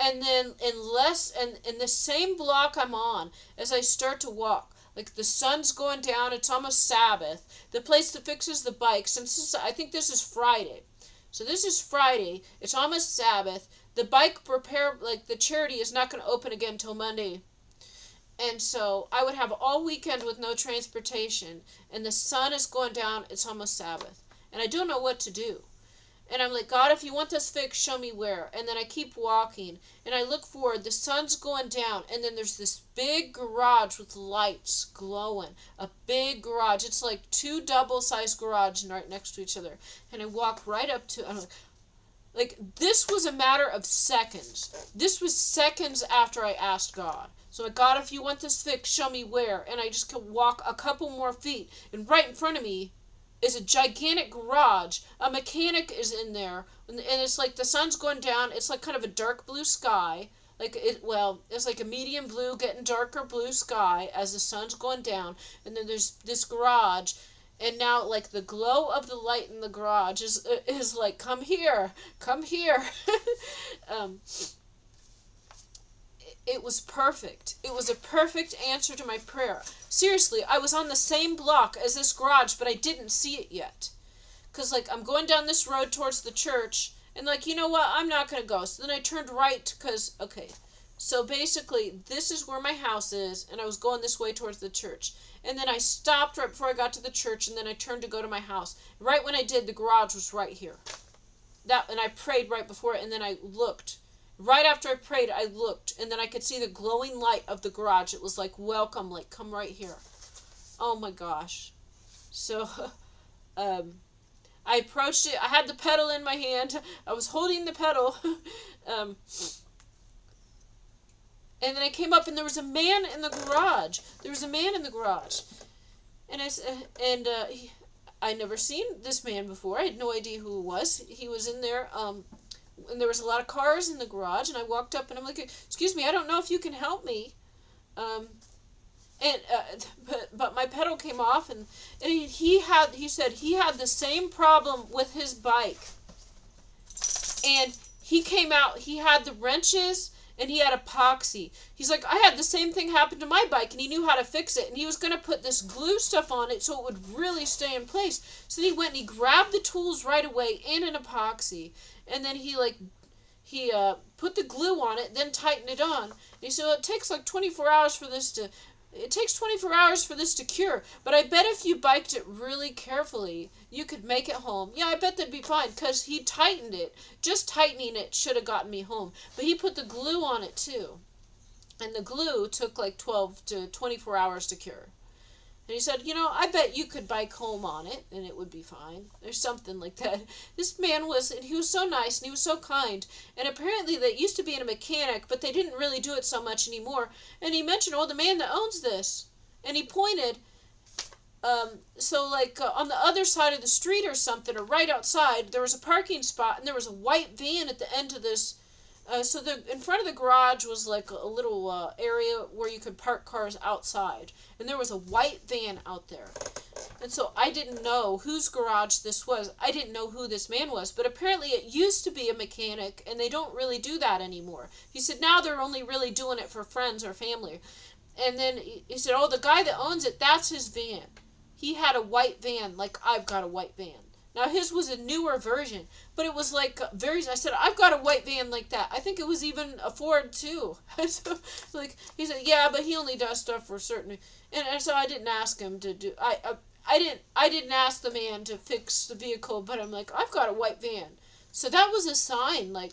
And then in the same block I'm on, as I start to walk, like, the sun's going down, it's almost Sabbath. The place that fixes the bike, I think this is Friday. So this is Friday, it's almost Sabbath. The bike repair, like, the charity is not going to open again until Monday. And so I would have all weekend with no transportation. And the sun is going down, it's almost Sabbath. And I don't know what to do. And I'm like, God, if you want this fixed, show me where. And then I keep walking. And I look forward. The sun's going down. And then there's this big garage with lights glowing. A big garage. It's like 2 double-sized garages right next to each other. And I walk right up to... I'm like, this was a matter of seconds. This was seconds after I asked God. So I, God, if you want this fixed, show me where. And I just could walk a couple more feet. And right in front of me is a gigantic garage. A mechanic is in there, and it's like the sun's going down. It's like kind of a dark blue sky. It's like a medium blue getting darker blue sky as the sun's going down. And then there's this garage, and now, like, the glow of the light in the garage is like, come here, come here. It was perfect. It was a perfect answer to my prayer. Seriously, I was on the same block as this garage, but I didn't see it yet. Because, like, I'm going down this road towards the church, and, like, you know what? I'm not going to go. So then I turned right, because, okay. So basically, this is where my house is, and I was going this way towards the church. And then I stopped right before I got to the church, and then I turned to go to my house. Right when I did, the garage was right here. And I prayed right before it, and then I looked. Right after I prayed, I looked, and then I could see the glowing light of the garage. It was like, welcome, like, come right here. Oh my gosh. So, I approached it. I had the pedal in my hand. I was holding the pedal. And then I came up, and there was a man in the garage. There was a man in the garage. And I'd never seen this man before. I had no idea who he was. He was in there, and there was a lot of cars in the garage, and I walked up, and I'm like, excuse me, I don't know if you can help me. But my pedal came off, and he said he had the same problem with his bike. And he came out, he had the wrenches, and he had epoxy. He's like, I had the same thing happen to my bike, and he knew how to fix it, and he was going to put this glue stuff on it so it would really stay in place. So then he went and he grabbed the tools right away in an epoxy, and then he put the glue on it, then tightened it on. And he said, well, it takes like 24 hours for this to cure, but I bet if you biked it really carefully, you could make it home. Yeah, I bet that'd be fine, because he tightened it. Just tightening it should have gotten me home. But he put the glue on it, too. And the glue took like 12 to 24 hours to cure. And he said, I bet you could bike home on it, and it would be fine. There's something like that. This man he was so nice, and he was so kind. And apparently they used to be in a mechanic, but they didn't really do it so much anymore. And he mentioned, the man that owns this. And he pointed, on the other side of the street or something, or right outside, there was a parking spot, and there was a white van at the end of this So in front of the garage was like a little area where you could park cars outside, and there was a white van out there. And so I didn't know whose garage this was. I didn't know who this man was, but apparently it used to be a mechanic, and they don't really do that anymore. He said now they're only really doing it for friends or family. And then he said, oh, the guy that owns it, that's his van. He had a white van, like I've got a white van. Now his was a newer version, but it was like I said, I've got a white van like that. I think it was even a Ford too. So, like he said, yeah, but he only does stuff for certain. And so I didn't ask him to do. I didn't ask the man to fix the vehicle, but I'm like, I've got a white van. So that was a sign, like,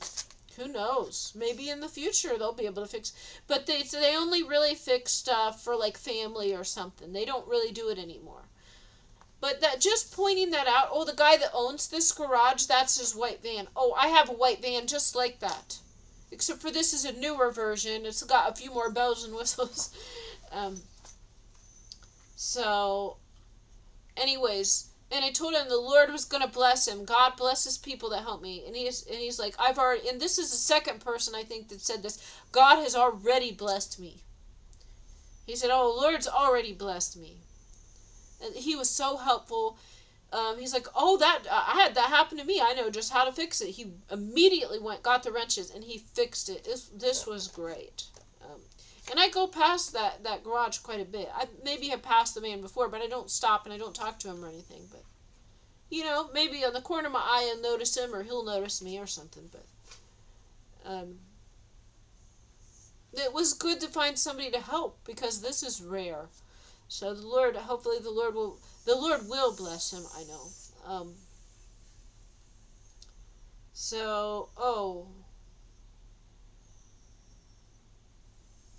who knows? Maybe in the future they'll be able to fix. But they only really fix stuff for like family or something. They don't really do it anymore. But that, just pointing that out, oh, the guy that owns this garage, that's his white van. Oh, I have a white van just like that. Except for this is a newer version. It's got a few more bells and whistles. So, anyways, and I told him the Lord was going to bless him. God blesses people that help me. And he's like, I've already, and this is the second person I think that said this, God has already blessed me. He said, oh, Lord's already blessed me. And he was so helpful. He's like, oh, I had that happen to me. I know just how to fix it. He immediately got the wrenches, and he fixed it. This was great. And I go past that garage quite a bit. I maybe have passed the man before, but I don't stop and I don't talk to him or anything. But, maybe on the corner of my eye I'll notice him, or he'll notice me or something. But it was good to find somebody to help, because this is rare. So hopefully the Lord will bless him, I know.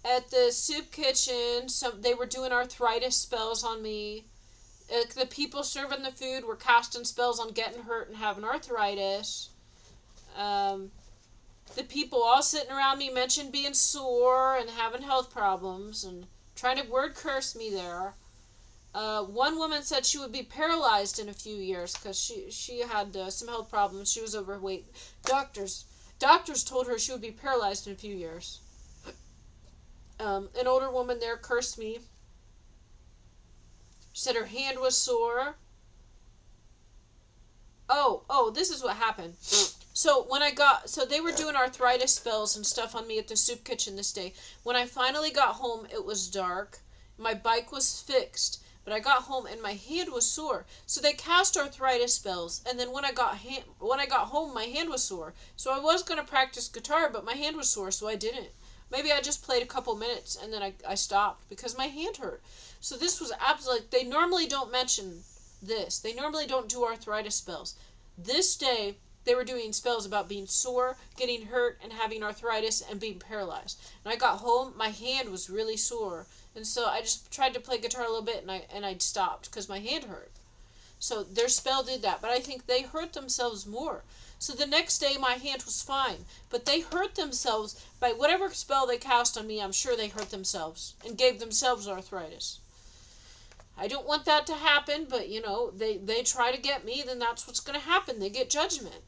At the soup kitchen, they were doing arthritis spells on me. The people serving the food were casting spells on getting hurt and having arthritis. The people all sitting around me mentioned being sore and having health problems and trying to word curse me there. One woman said she would be paralyzed in a few years because she had some health problems. She was overweight. Doctors told her she would be paralyzed in a few years. An older woman there cursed me. She said her hand was sore. Oh, this is what happened. So they were doing arthritis spells and stuff on me at the soup kitchen this day. When I finally got home, it was dark. My bike was fixed, but I got home and my hand was sore. So they cast arthritis spells, and then when I got home, my hand was sore. So I was going to practice guitar, but my hand was sore, so I didn't. Maybe I just played a couple minutes and then I stopped because my hand hurt. So this was absolutely, they normally don't mention this. They normally don't do arthritis spells. This day, they were doing spells about being sore, getting hurt, and having arthritis, and being paralyzed. And I got home, my hand was really sore. And so I just tried to play guitar a little bit, and I stopped because my hand hurt. So their spell did that. But I think they hurt themselves more. So the next day, my hand was fine. But they hurt themselves by whatever spell they cast on me. I'm sure they hurt themselves and gave themselves arthritis. I don't want that to happen, but, they try to get me, then that's what's going to happen. They get judgment.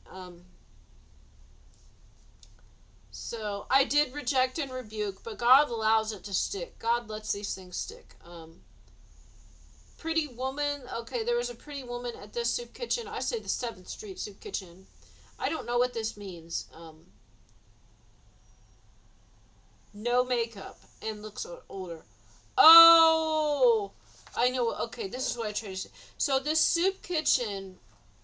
So I did reject and rebuke, but God allows it to stick. God lets these things stick. Pretty woman. Okay, there was a pretty woman at this soup kitchen. I say the 7th Street soup kitchen. I don't know what this means. No makeup and looks older. Oh, I know. Okay, this is what I tried to say. So this soup kitchen,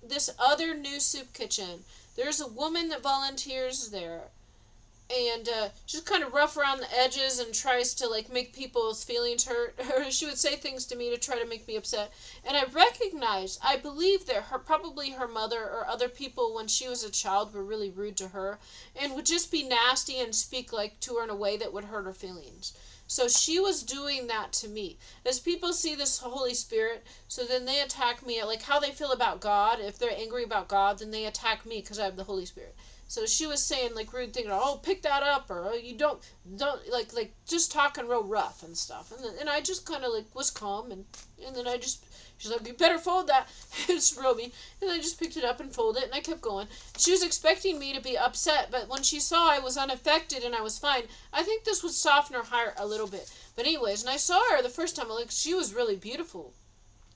this other new soup kitchen, there's a woman that volunteers there. And she's kind of rough around the edges and tries to make people's feelings hurt. She would say things to me to try to make me upset. And I believe that probably her mother or other people when she was a child were really rude to her and would just be nasty and speak to her in a way that would hurt her feelings. So she was doing that to me. As people see this Holy Spirit, so then they attack me, how they feel about God. If they're angry about God, then they attack me because I have the Holy Spirit. So she was saying rude things, oh, pick that up, or oh, you don't just talking real rough and stuff. And I just kind of was calm, and then I just She's like, you better fold that. It's Roby. And I just picked it up and folded it, and I kept going. She was expecting me to be upset, but when she saw I was unaffected and I was fine, I think this would soften her heart a little bit. But anyways, and I saw her the first time, like, she was really beautiful.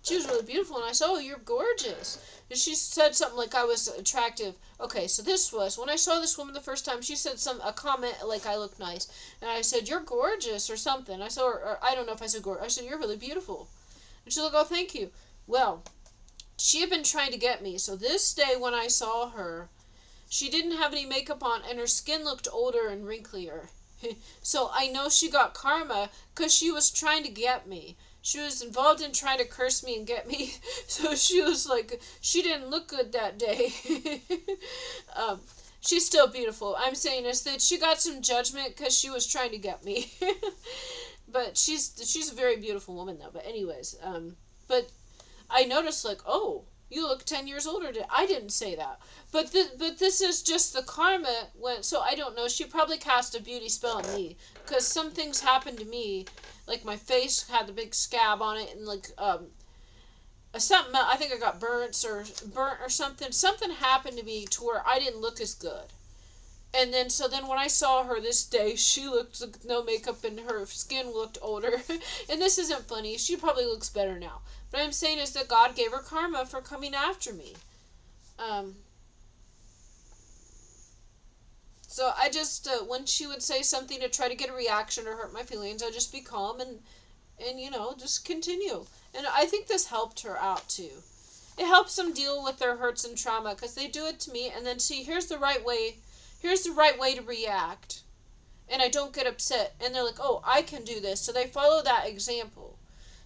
She was really beautiful, and I said, oh, you're gorgeous. And she said something like I was attractive. Okay, so this was, when I saw this woman the first time, she said a comment like I look nice. And I said, you're gorgeous, or something. I said, or I don't know if I said gorgeous. I said, you're really beautiful. And she's like, oh, thank you. Well, she had been trying to get me. So this day when I saw her, she didn't have any makeup on, and her skin looked older and wrinklier. So I know she got karma because she was trying to get me. She was involved in trying to curse me and get me. So she was like, she didn't look good that day. She's still beautiful. I'm saying is that she got some judgment because she was trying to get me. But she's a very beautiful woman though. But anyways, but I noticed like, oh, you look 10 years older. I didn't say that. But this is just the karma. So I don't know. She probably cast a beauty spell on me. Because some things happened to me. Like my face had the big scab on it. And like, something, I think I got burnt or something. Something happened to me to where I didn't look as good. And then, so then when I saw her this day, she looked like no makeup and her skin looked older. And this isn't funny. She probably looks better now. But I'm saying is that God gave her karma for coming after me. So I just, when she would say something to try to get a reaction or hurt my feelings, I'd just be calm and you know, just continue. And I think this helped her out too. It helps them deal with their hurts and trauma because they do it to me and then see, here's the right way to react. And I don't get upset. And they're like, oh, I can do this. So they follow that example.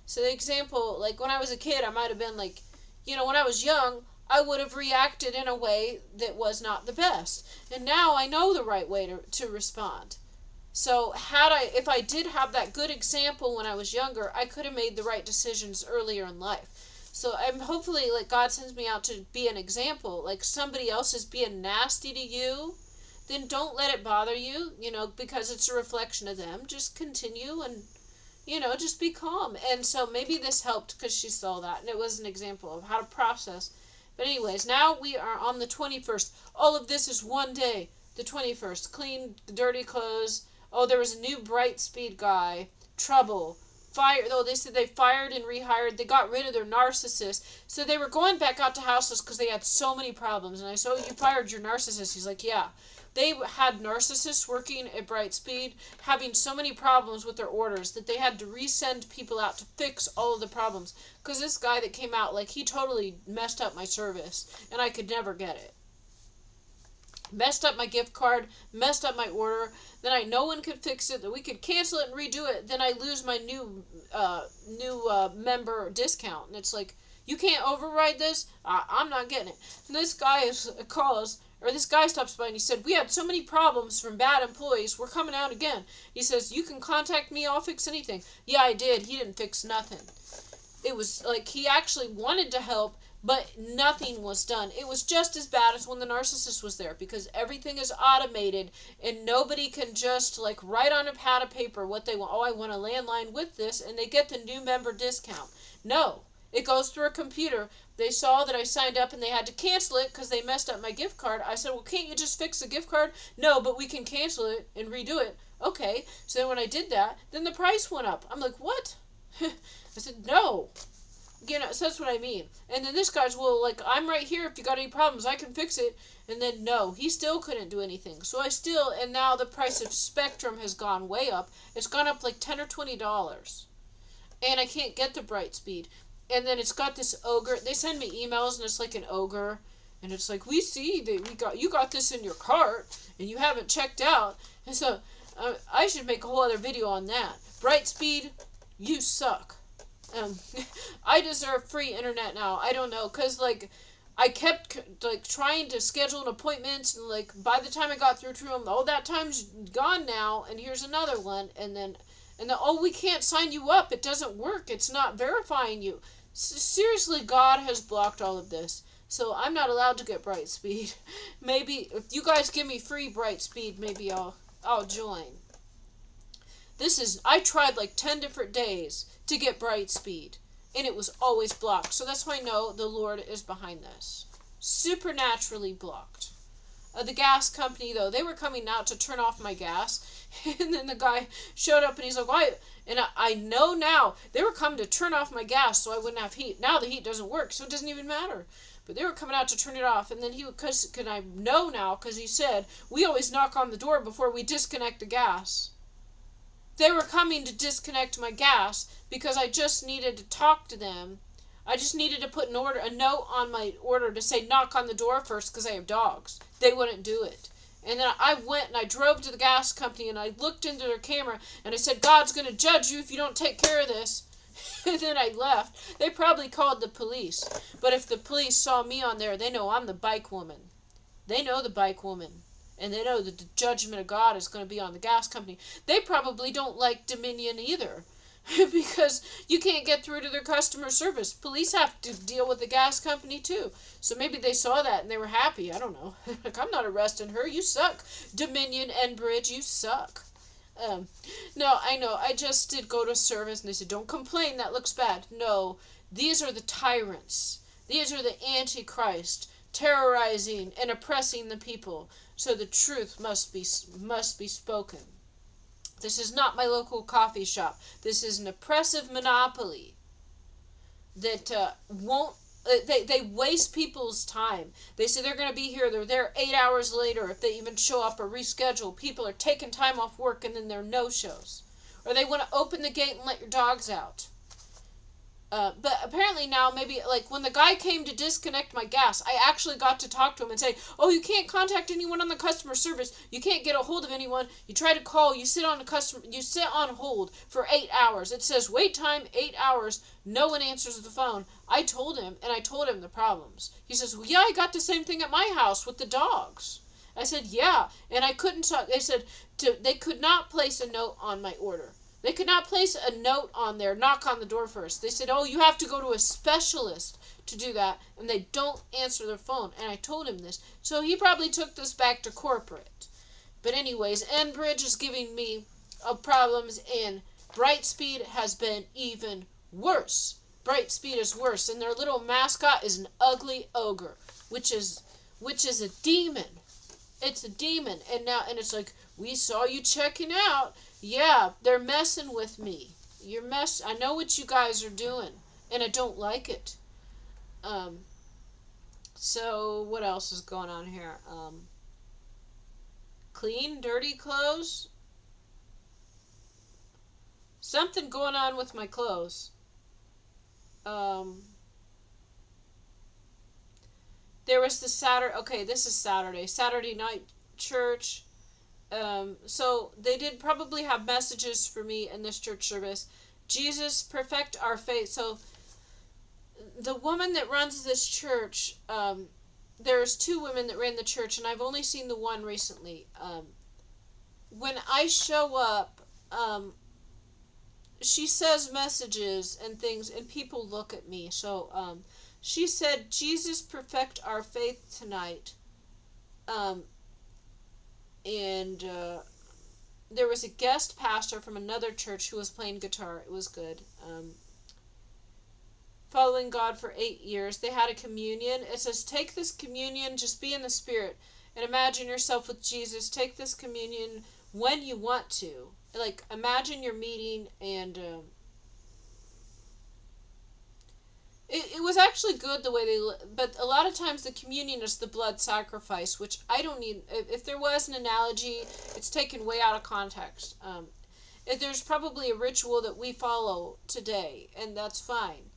So the example, like when I was a kid, I might have been like, you know, when I was young, I would have reacted in a way that was not the best. And now I know the right way to respond. So if I did have that good example when I was younger, I could have made the right decisions earlier in life. So I'm hopefully, like, God sends me out to be an example. Like, somebody else is being nasty to you, then don't let it bother you, you know, because it's a reflection of them. Just continue and, you know, just be calm. And so maybe this helped because she saw that, and it was an example of how to process. But anyways, now we are on the 21st. All of this is one day, the 21st. Clean, dirty clothes. Oh, there was a new BRIGHTSPEED guy. Trouble. Fire. Oh, they said they fired and rehired. They got rid of their narcissist. So they were going back out to houses because they had so many problems. And I said, oh, you fired your narcissist. He's like, yeah. They had narcissists working at BRIGHTSPEED having so many problems with their orders that they had to resend people out to fix all of the problems. Because this guy that came out, like, he totally messed up my service. And I could never get it. Messed up my gift card, messed up my order. Then no one could fix it. That we could cancel it and redo it. Then I lose my new member discount. And it's like, you can't override this. I'm not getting it. And this guy this guy stops by and he said, we had so many problems from bad employees. We're coming out again. He says, you can contact me. I'll fix anything. Yeah, I did. He didn't fix nothing. It was like he actually wanted to help, but nothing was done. It was just as bad as when the narcissist was there because everything is automated and nobody can just like write on a pad of paper what they want. Oh, I want a landline with this and they get the new member discount. No, it goes through a computer. They saw that I signed up and they had to cancel it because they messed up my gift card. I said, well, can't you just fix the gift card? No, but we can cancel it and redo it. Okay, so then when I did that, then the price went up. I'm like, what? I said, no. You know, so that's what I mean. And then this guy's, well, like, I'm right here. If you got any problems, I can fix it. And then, no, he still couldn't do anything. So and now the price of Spectrum has gone way up. It's gone up like $10 or $20. And I can't get the BRIGHTSPEED. And then it's got this ogre. They send me emails, and it's like an ogre. And it's like, we see that you got this in your cart, and you haven't checked out. And so, I should make a whole other video on that. BRIGHTSPEED, you suck. I deserve free internet now. I don't know, because, like, I kept, like, trying to schedule an appointment, and, like, by the time I got through to them, oh, that time's gone now, and here's another one, and then, oh, we can't sign you up. It doesn't work. It's not verifying you. Seriously, God has blocked all of this. So I'm not allowed to get BRIGHTSPEED. Maybe, if you guys give me free BRIGHTSPEED, maybe I'll join. I tried like 10 different days to get BRIGHTSPEED. and it was always blocked. So that's why I know the Lord is behind this. Supernaturally blocked. The gas company, though, they were coming out to turn off my gas, and then the guy showed up and he's like, why? And I know now they were coming to turn off my gas so I wouldn't have heat. Now the heat doesn't work, so it doesn't even matter. But they were coming out to turn it off, and then he would, cause I know now, because he said, we always knock on the door before we disconnect the gas. They were coming to disconnect my gas because I just needed to talk to them. I just needed to put a note on my order to say knock on the door first because I have dogs. They wouldn't do it. And then I went and I drove to the gas company and I looked into their camera and I said, God's going to judge you if you don't take care of this. And then I left. They probably called the police. But if the police saw me on there, they know I'm the bike woman. They know the bike woman. And they know that the judgment of God is going to be on the gas company. They probably don't like Dominion either. Because you can't get through to their customer service. Police have to deal with the gas company too. So maybe they saw that and they were happy. I don't know. Like, I'm not arresting her. You suck. Dominion and Bridge, you suck. No, I know. I just did go to service and they said, don't complain. That looks bad. No, these are the tyrants. These are the Antichrist terrorizing and oppressing the people. So the truth must be spoken. This is not my local coffee shop. This is an oppressive monopoly that won't... They waste people's time. They say they're going to be here. They're there 8 hours later. If they even show up or reschedule, people are taking time off work and then there are no-shows. Or they want to open the gate and let your dogs out. But apparently now, maybe, like, when the guy came to disconnect my gas, I actually got to talk to him and say, oh, you can't contact anyone on the customer service. You can't get a hold of anyone. You try to call. You sit on hold for 8 hours. It says wait time 8 hours. No one answers the phone. I told him the problems. He says, well, yeah, I got the same thing at my house with the dogs. I said, yeah, and I couldn't talk. They said they could not place a note on my order. They could not place a note on there, knock on the door first. They said, oh, you have to go to a specialist to do that, and they don't answer their phone. And I told him this. So he probably took this back to corporate. But anyways, Enbridge is giving me problems, and BRIGHTSPEED has been even worse. BRIGHTSPEED is worse, and their little mascot is an ugly ogre, which is a demon. It's a demon. And it's like, we saw you checking out. Yeah, they're messing with me. I know what you guys are doing, and I don't like it. So what else is going on here? Clean, dirty clothes. Something going on with my clothes. There was the Saturday. Okay, this is Saturday night church. So they did probably have messages for me in this church service. Jesus, perfect our faith. So the woman that runs this church, there's two women that ran the church, and I've only seen the one recently. When I show up, she says messages and things, and people look at me. So she said, Jesus, perfect our faith tonight. And there was a guest pastor from another church who was playing guitar. It was good. Following God for 8 years. They had a communion. It says, take this communion, just be in the Spirit, and imagine yourself with Jesus. Take this communion when you want to. Like, imagine you're meeting, and it was actually good the way but a lot of times the communion is the blood sacrifice, which I don't need. If there was an analogy, it's taken way out of context. There's probably a ritual that we follow today, and that's fine.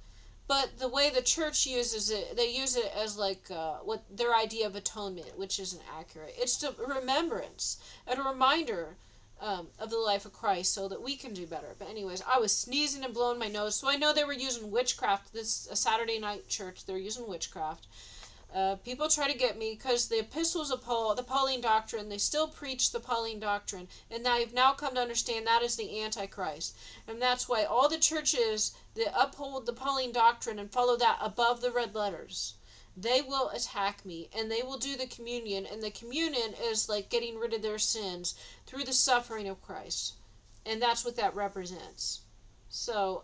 But the way the church uses it, they use it as like what their idea of atonement, which isn't accurate. It's a remembrance, a reminder of the life of Christ, so that we can do better. But anyways, I was sneezing and blowing my nose, so I know they were using witchcraft. This a Saturday night church, they're using witchcraft. People try to get me because the epistles of Paul, the Pauline doctrine, they still preach the Pauline doctrine, and I've now come to understand that is the Antichrist. And that's why all the churches that uphold the Pauline doctrine and follow that above the red letters, they will attack me, and they will do the communion, and the communion is like getting rid of their sins through the suffering of Christ. And that's what that represents. So,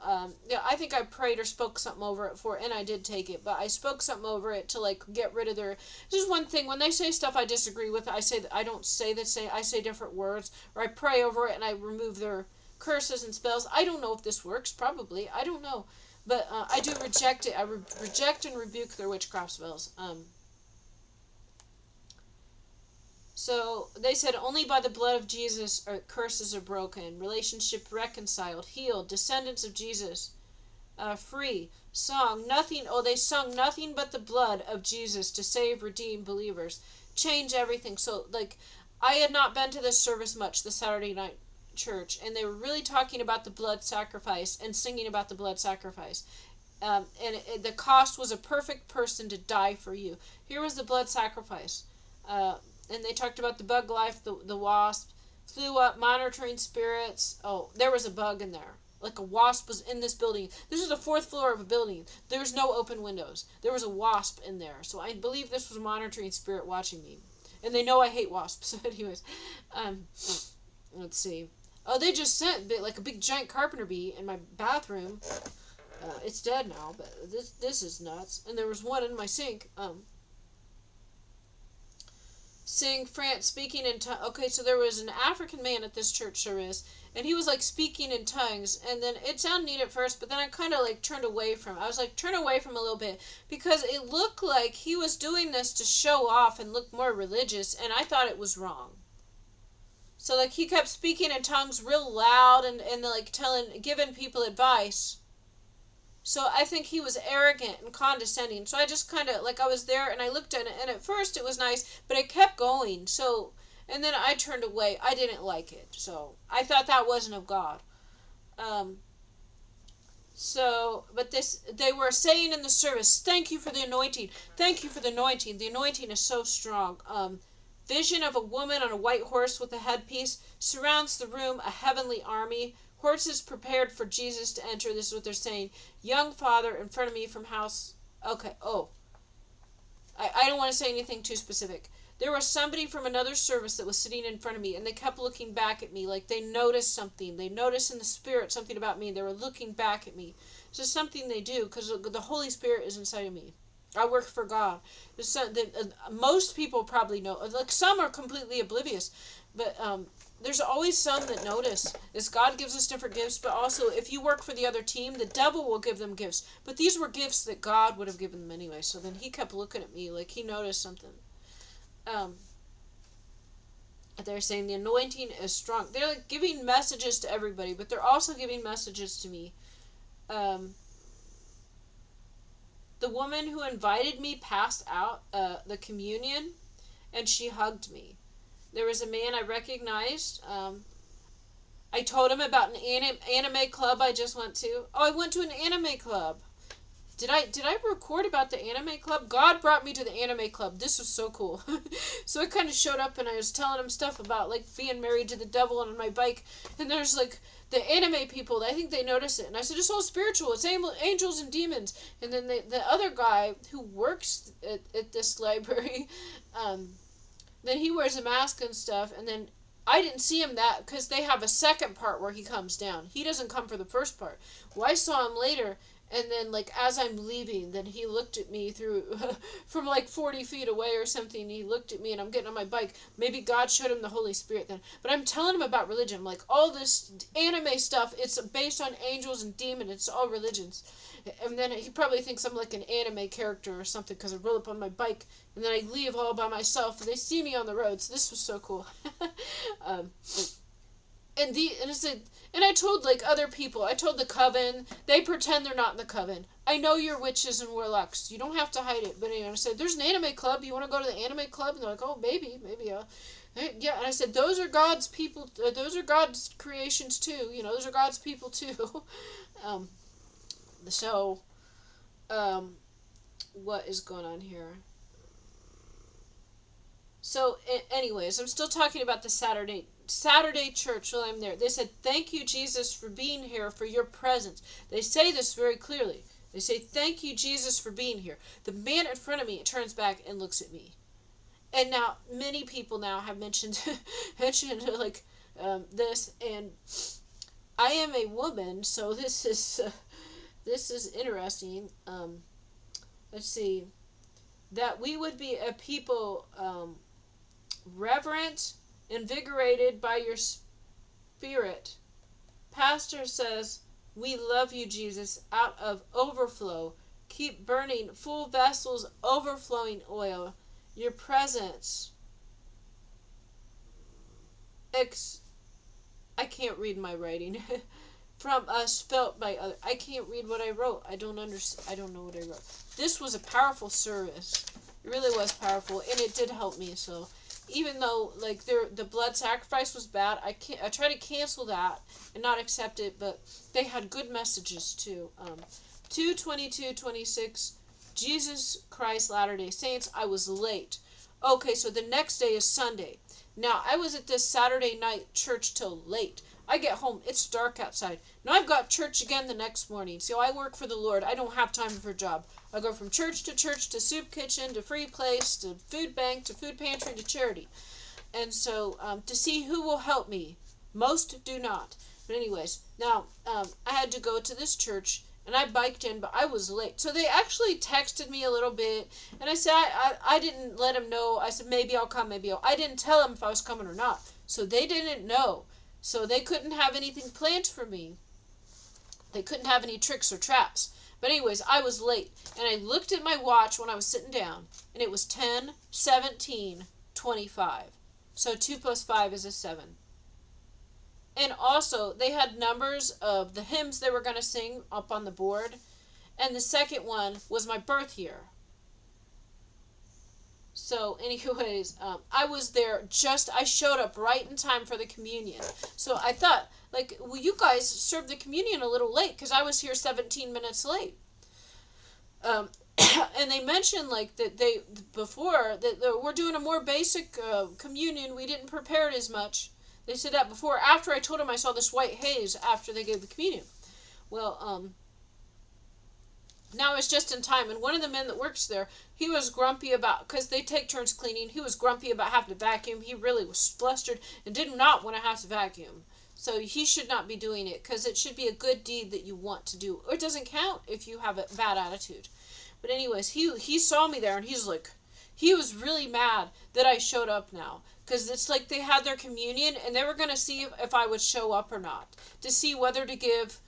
yeah, I think I prayed or spoke something over it and I did take it, but I spoke something over it to, like, get rid of their, this is one thing, when they say stuff I disagree with, I say that I don't say the same, I say different words, or I pray over it and I remove their curses and spells. I don't know if this works, probably, I don't know, but, I do reject it, I reject and rebuke their witchcraft spells. So they said only by the blood of Jesus are curses are broken, relationship reconciled, healed, descendants of Jesus free. Song nothing. Oh, they sung nothing but the blood of Jesus to save, redeem believers, change everything. So, like, I had not been to this service much, the Saturday night church, and they were really talking about the blood sacrifice and singing about the blood sacrifice. The cost was a perfect person to die for you. Here was the blood sacrifice. And they talked about the bug life, the wasp, flew up, monitoring spirits. Oh, there was a bug in there. Like a wasp was in this building. This is the fourth floor of a building. There's no open windows. There was a wasp in there. So I believe this was a monitoring spirit watching me. And they know I hate wasps. So anyways, let's see. Oh, they just sent like a big giant carpenter bee in my bathroom. It's dead now, but this is nuts. And there was one in my sink. Speaking in tongues. Okay, so there was an African man at this church service, and he was like speaking in tongues, and then it sounded neat at first, but then I kind of like turned away from it. I was like, turn away from a little bit, because it looked like he was doing this to show off and look more religious, and I thought it was wrong. So like he kept speaking in tongues real loud and like giving people advice. So I think he was arrogant and condescending. So I just kind of, like, I was there and I looked at it, and at first it was nice, but it kept going. So, and then I turned away. I didn't like it. So I thought that wasn't of God. But they were saying in the service, thank you for the anointing. Thank you for the anointing. The anointing is so strong. Vision of a woman on a white horse with a headpiece surrounds the room, a heavenly army. Horses prepared for Jesus to enter. This is what they're saying. Young father in front of me from house. Okay. Oh. I don't want to say anything too specific. There was somebody from another service that was sitting in front of me, and they kept looking back at me like they noticed something. They noticed in the spirit something about me. They were looking back at me. It's just something they do because the Holy Spirit is inside of me. I work for God. Most people probably know. Like, some are completely oblivious, but there's always some that notice. As God gives us different gifts, but also if you work for the other team, the devil will give them gifts. But these were gifts that God would have given them anyway. So then he kept looking at me like he noticed something. They're saying the anointing is strong. They're like giving messages to everybody, but they're also giving messages to me. The woman who invited me passed out the communion, and she hugged me. There was a man I recognized. I told him about an anime club I just went to. Oh, I went to an anime club. Did I record about the anime club? God brought me to the anime club. This was so cool. So I kind of showed up and I was telling him stuff about like being married to the devil on my bike. And there's like the anime people. I think they notice it. And I said, it's all spiritual. It's angels and demons. And then the other guy who works at this library, then he wears a mask and stuff. And then I didn't see him that because they have a second part where he comes down. He doesn't come for the first part. Well, I saw him later. And then, like, as I'm leaving, then he looked at me through, from like 40 feet away or something. He looked at me and I'm getting on my bike. Maybe God showed him the Holy Spirit then. But I'm telling him about religion. I'm like, all this anime stuff, it's based on angels and demons. It's all religions. And then he probably thinks I'm like an anime character or something because I roll up on my bike. And then I leave all by myself. And they see me on the road. So this was so cool. And I told like other people, I told the coven, they pretend they're not in the coven. I know you're witches and warlocks. You don't have to hide it. But anyway, I said, there's an anime club. You want to go to the anime club? And they're like, oh, maybe. Yeah, and I said, those are God's people. Those are God's creations too. You know, those are God's people too. What is going on here? So, anyways, I'm still talking about the Saturday church while I'm there. They said, thank you, Jesus, for being here, for your presence. They say this very clearly. They say, thank you, Jesus, for being here. The man in front of me turns back and looks at me. And now, many people now have mentioned like, this, and I am a woman, so this is interesting. Let's see. That we would be a people reverent, invigorated by your spirit. Pastor says, we love you, Jesus, out of overflow. Keep burning, full vessels, overflowing oil. Your presence. I can't read my writing. From us, felt by others. I can't read what I wrote. I don't understand. I don't know what I wrote. This was a powerful service. It really was powerful, and it did help me. So, even though like the blood sacrifice was bad, I tried to cancel that and not accept it. But they had good messages too. 2/22/26. Jesus Christ Latter-day Saints. I was late. Okay, so the next day is Sunday. Now I was at this Saturday night church till late. I get home, it's dark outside. Now I've got church again the next morning. So I work for the Lord. I don't have time for a job. I go from church to soup kitchen to free place to food bank to food pantry to charity. And so to see who will help me. Most do not. But anyways, now I had to go to this church and I biked in, but I was late. So they actually texted me a little bit, and I said I didn't let them know. I said maybe I'll come, maybe I didn't tell them if I was coming or not. So they didn't know. So they couldn't have anything planned for me. They couldn't have any tricks or traps. But anyways, I was late, and I looked at my watch when I was sitting down, and it was 10:17:25. So 2 plus 5 is a 7. And also, they had numbers of the hymns they were going to sing up on the board. And the second one was my birth year. So, anyways, I was there I showed up right in time for the communion. So I thought, like, well, you guys served the communion a little late because I was here 17 minutes late. And they mentioned, like, that we're doing a more basic communion. We didn't prepare it as much. They said that before. After I told them I saw this white haze after they gave the communion. Well, now it's just in time. And one of the men that works there, he was grumpy about, because they take turns cleaning, he was grumpy about having to vacuum. He really was flustered and did not want to have to vacuum. So he should not be doing it, because it should be a good deed that you want to do. Or it doesn't count if you have a bad attitude. But anyways, he saw me there, and he's like, he was really mad that I showed up now. Because it's like they had their communion, and they were going to see if I would show up or not. To see whether to give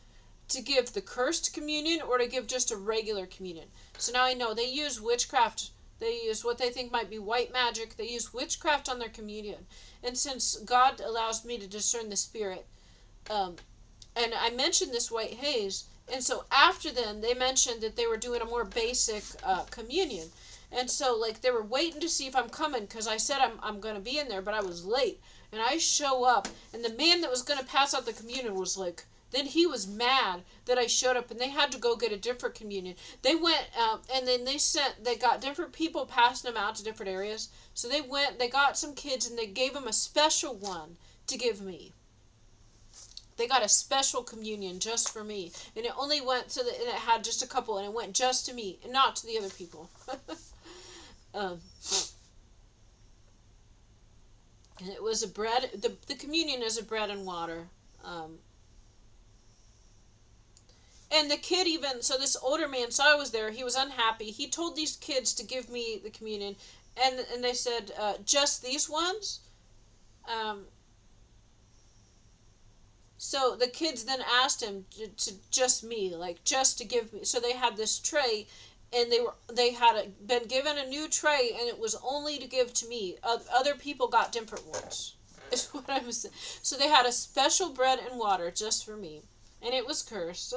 the cursed communion or to give just a regular communion. So now I know they use witchcraft. They use what they think might be white magic. They use witchcraft on their communion. And since God allows me to discern the spirit, and I mentioned this white haze, and so after then they mentioned that they were doing a more basic communion. And so, like, they were waiting to see if I'm coming, because I said I'm going to be in there, but I was late. And I show up, and the man that was going to pass out the communion was like, then he was mad that I showed up, and they had to go get a different communion. They went, and then they got different people passing them out to different areas. So they got some kids, and they gave them a special one to give me. They got a special communion just for me. And it only went and it had just a couple, and it went just to me, and not to the other people. And it was a bread. The communion is a bread and water. And the kid so this older man saw I was there. He was unhappy. He told these kids to give me the communion, and they said, just these ones. So the kids then asked him to just me, like just to give me. So they had this tray. And they had been given a new tray, and it was only to give to me. Other people got different ones. Is what I was saying. So they had a special bread and water just for me, and it was cursed.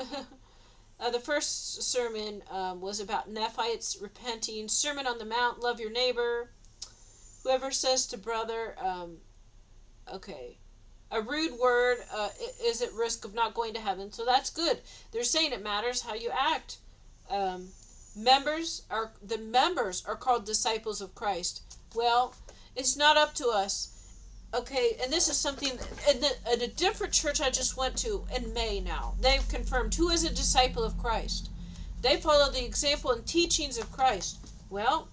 The first sermon was about Nephites repenting. Sermon on the Mount, love your neighbor. Whoever says to brother, a rude word is at risk of not going to heaven. So that's good. They're saying it matters how you act. Members are called disciples of Christ. Well, it's not up to us. Okay, and this is something at a different church I just went to in May now. They've confirmed who is a disciple of Christ. They follow the example and teachings of Christ. Well,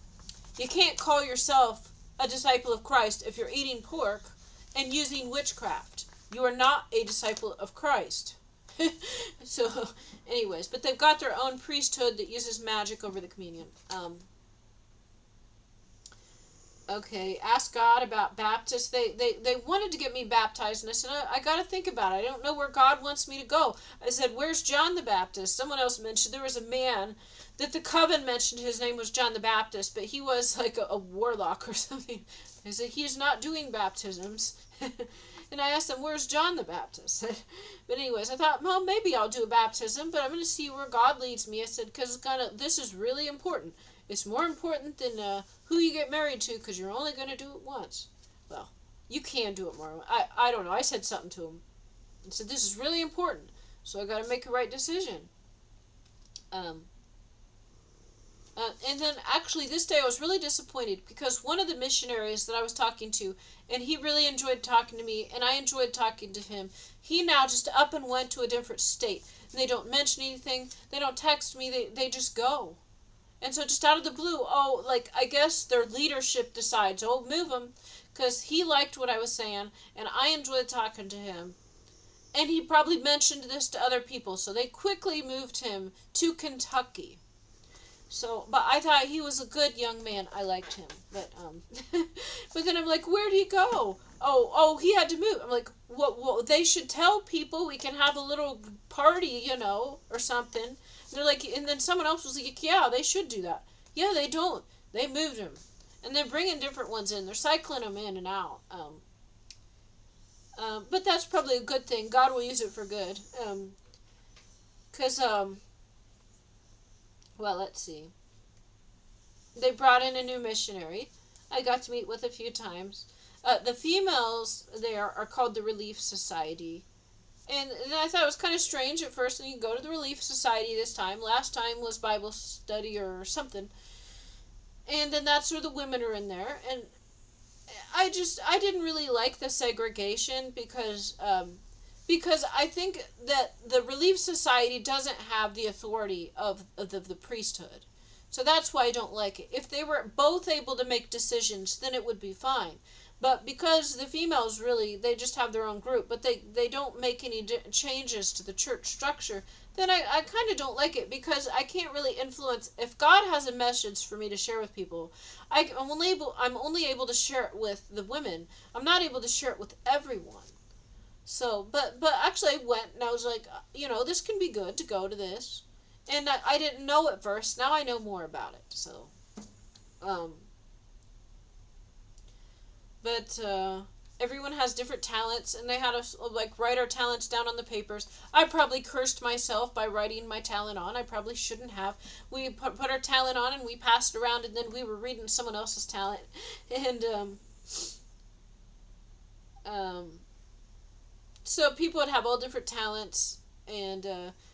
you can't call yourself a disciple of Christ if you're eating pork and using witchcraft. You are not a disciple of Christ. So, anyways, but they've got their own priesthood that uses magic over the communion. Okay, ask God about Baptists. They wanted to get me baptized, and I said, I got to think about it. I don't know where God wants me to go. I said, where's John the Baptist? Someone else mentioned there was a man that the coven mentioned his name was John the Baptist, but he was like a warlock or something. I said, he's not doing baptisms. And I asked them, where's John the Baptist? But anyways, I thought, well, maybe I'll do a baptism, but I'm going to see where God leads me. I said, because this is really important. It's more important than who you get married to, because you're only going to do it once. Well, you can do it more. I don't know. I said something to him. I said, this is really important, so I got to make a right decision. And then actually this day I was really disappointed because one of the missionaries that I was talking to, and he really enjoyed talking to me, and I enjoyed talking to him, he now just up and went to a different state. And they don't mention anything. They don't text me. They just go. And so just out of the blue, I guess their leadership decides, move him, because he liked what I was saying, and I enjoyed talking to him. And he probably mentioned this to other people, so they quickly moved him to Kentucky. So, but I thought he was a good young man. I liked him. But, but then I'm like, where'd he go? He had to move. I'm like, well, they should tell people we can have a little party, or something. They're like, and then someone else was like, yeah, they should do that. Yeah, they don't. They moved him. And they're bringing different ones in. They're cycling them in and out. But that's probably a good thing. God will use it for good. Well, let's see. They brought in a new missionary. I got to meet with a few times. The females there are called the Relief Society. And I thought it was kind of strange at first, and you go to the Relief Society this time. Last time was Bible study or something. And then that's where the women are in there. And I didn't really like the segregation because I think that the Relief Society doesn't have the authority of the priesthood. So that's why I don't like it. If they were both able to make decisions, then it would be fine. But because the females really, they just have their own group, but they don't make any changes to the church structure, then I kind of don't like it because I can't really influence. If God has a message for me to share with people, I'm only able to share it with the women. I'm not able to share it with everyone. So, but actually I went and I was like, this can be good to go to this. And I didn't know at first. Now I know more about it. So, but everyone has different talents, and they had us write our talents down on the papers. I probably cursed myself by writing my talent on. I probably shouldn't have. We put our talent on and we passed it around, and then we were reading someone else's talent, and so people would have all different talents, and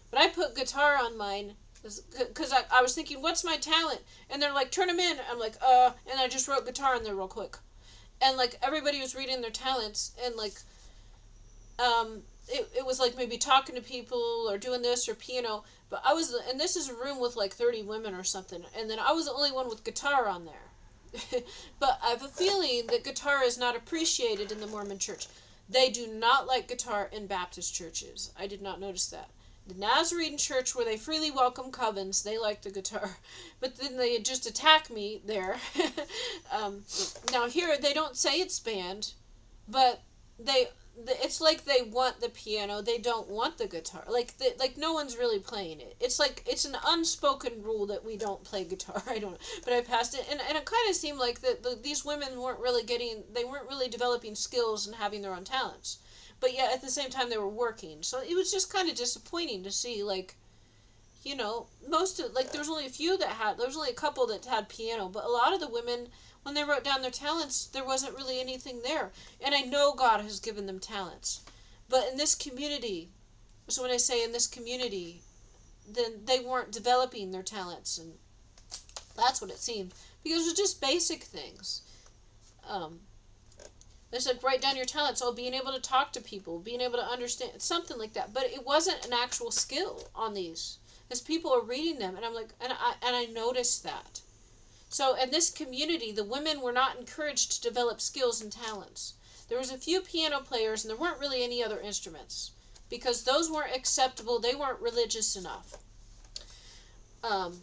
but I put guitar on mine because I was thinking, what's my talent? And they're like, turn them in. I'm like, and I just wrote guitar in there real quick. And everybody was reading their talents, and it was maybe talking to people or doing this or piano. But and this is a room with 30 women or something, and then I was the only one with guitar on there. But I have a feeling that guitar is not appreciated in the Mormon church. They do not like guitar in Baptist churches. I did not notice that. The Nazarene church, where they freely welcome covens, they like the guitar. But then they just attack me there. Now here, they don't say it's banned, but it's like they want the piano. They don't want the guitar. No one's really playing it. It's it's an unspoken rule that we don't play guitar. I don't know. But I passed it, and it kind of seemed like that these women weren't really developing skills and having their own talents. But yet at the same time they were working. So it was just kind of disappointing to see most of there was only a couple that had piano, but a lot of the women, when they wrote down their talents, there wasn't really anything there. And I know God has given them talents. But in this community, so when I say in this community, then they weren't developing their talents, and that's what it seemed. Because it was just basic things. It's write down your talents. Being able to talk to people, being able to understand, something like that. But it wasn't an actual skill on these, as people are reading them, and I'm like, and I noticed that. So in this community, the women were not encouraged to develop skills and talents. There was a few piano players, and there weren't really any other instruments because those weren't acceptable. They weren't religious enough. Um,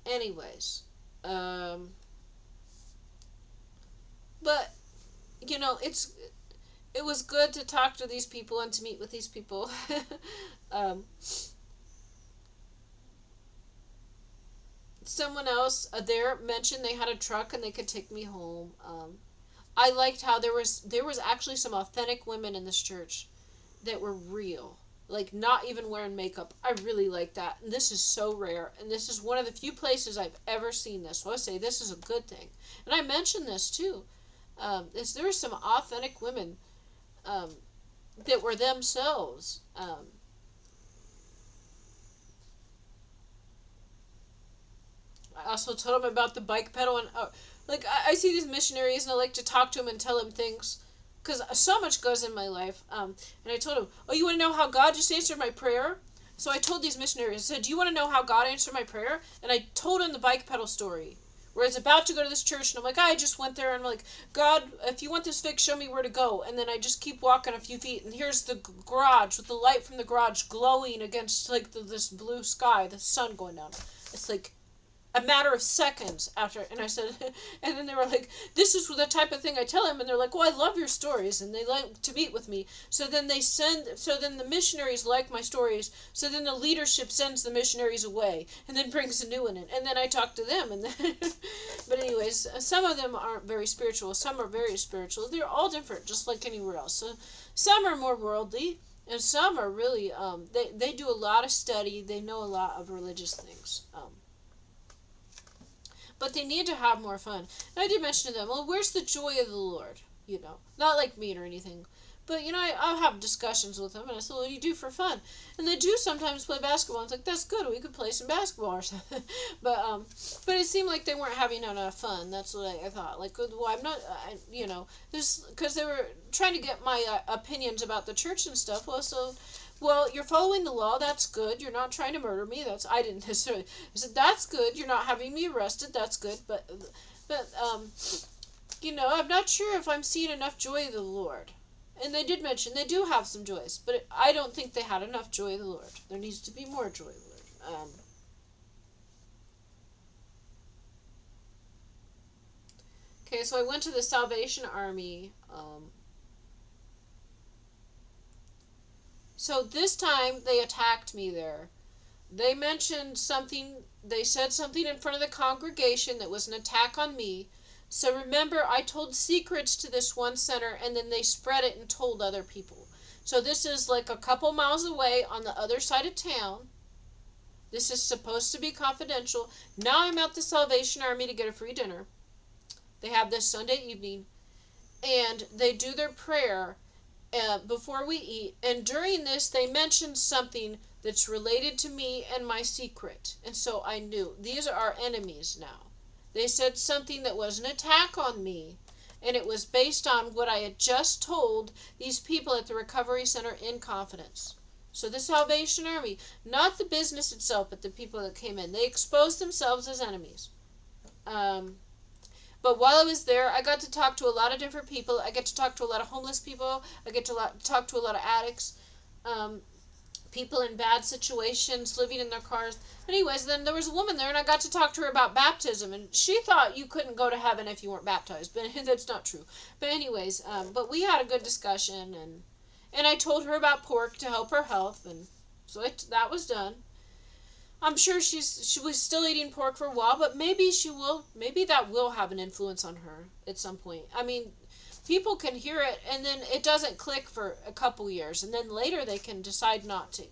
anyways, but you know, it was good to talk to these people and to meet with these people. um, Someone else there mentioned they had a truck and they could take me home. I liked how there was actually some authentic women in this church that were real, like not even wearing makeup. I really like that, and this is so rare, and this is one of the few places I've ever seen this. So I say this is a good thing, and I mentioned this too. There were some authentic women that were themselves. I also told them about the bike pedal, and like I see these missionaries and I like to talk to them and tell them things because so much goes in my life. And I told them, oh, you want to know how God just answered my prayer? So I told these missionaries, I said, do you want to know how God answered my prayer? And I told them the bike pedal story. Where I was about to go to this church, and I'm like, I just went there, and I'm like, God, if you want this fixed, show me where to go. And then I just keep walking a few feet, and here's the garage with the light from the garage glowing against like this blue sky, the sun going down. It's like a matter of seconds after, and I said, and then they were like, this is the type of thing I tell them, and they're like, well, I love your stories, and they like to meet with me. So then the missionaries like my stories, so then the leadership sends the missionaries away, and then brings a new one in, and then I talk to them, and then, but anyways, some of them aren't very spiritual, some are very spiritual, they're all different, just like anywhere else. So some are more worldly, and some are really, they do a lot of study, they know a lot of religious things, but they need to have more fun. And I did mention to them, well, where's the joy of the Lord? You know, not like mean or anything. But, you know, I'll have discussions with them, and I said, what do you do for fun? And they do sometimes play basketball. And it's like, that's good, we could play some basketball or something. But it seemed like they weren't having enough fun. That's what I thought. Like, well, I'm not, you know, because they were trying to get my opinions about the church and stuff. Well, you're following the law. That's good. You're not trying to murder me. I didn't necessarily. I said, that's good. You're not having me arrested. That's good. But, you know, I'm not sure if I'm seeing enough joy of the Lord. And they did mention they do have some joys, but I don't think they had enough joy of the Lord. There needs to be more joy of the Lord. Okay, so I went to the Salvation Army. So this time they attacked me there. They mentioned something, they said something in front of the congregation that was an attack on me. So remember, I told secrets to this one center, and then they spread it and told other people. So this is like a couple miles away on the other side of town. This is supposed to be confidential. Now I'm at the Salvation Army to get a free dinner. They have this Sunday evening, and they do their prayer before we eat. And during this, they mentioned something that's related to me and my secret. And so I knew these are our enemies now. They said something that was an attack on me, and it was based on what I had just told these people at the recovery center in confidence. So the Salvation Army, not the business itself, but the people that came in, they exposed themselves as enemies. But while I was there, I got to talk to a lot of different people. I get to talk to a lot of homeless people. I get to talk to a lot of addicts, people in bad situations, living in their cars. Anyways, then there was a woman there, and I got to talk to her about baptism. And she thought you couldn't go to heaven if you weren't baptized, but that's not true. But anyways, but we had a good discussion, and I told her about pork to help her health, and so that was done. I'm sure she was still eating pork for a while, but maybe that will have an influence on her at some point. I mean, people can hear it, and then it doesn't click for a couple years, and then later they can decide not to.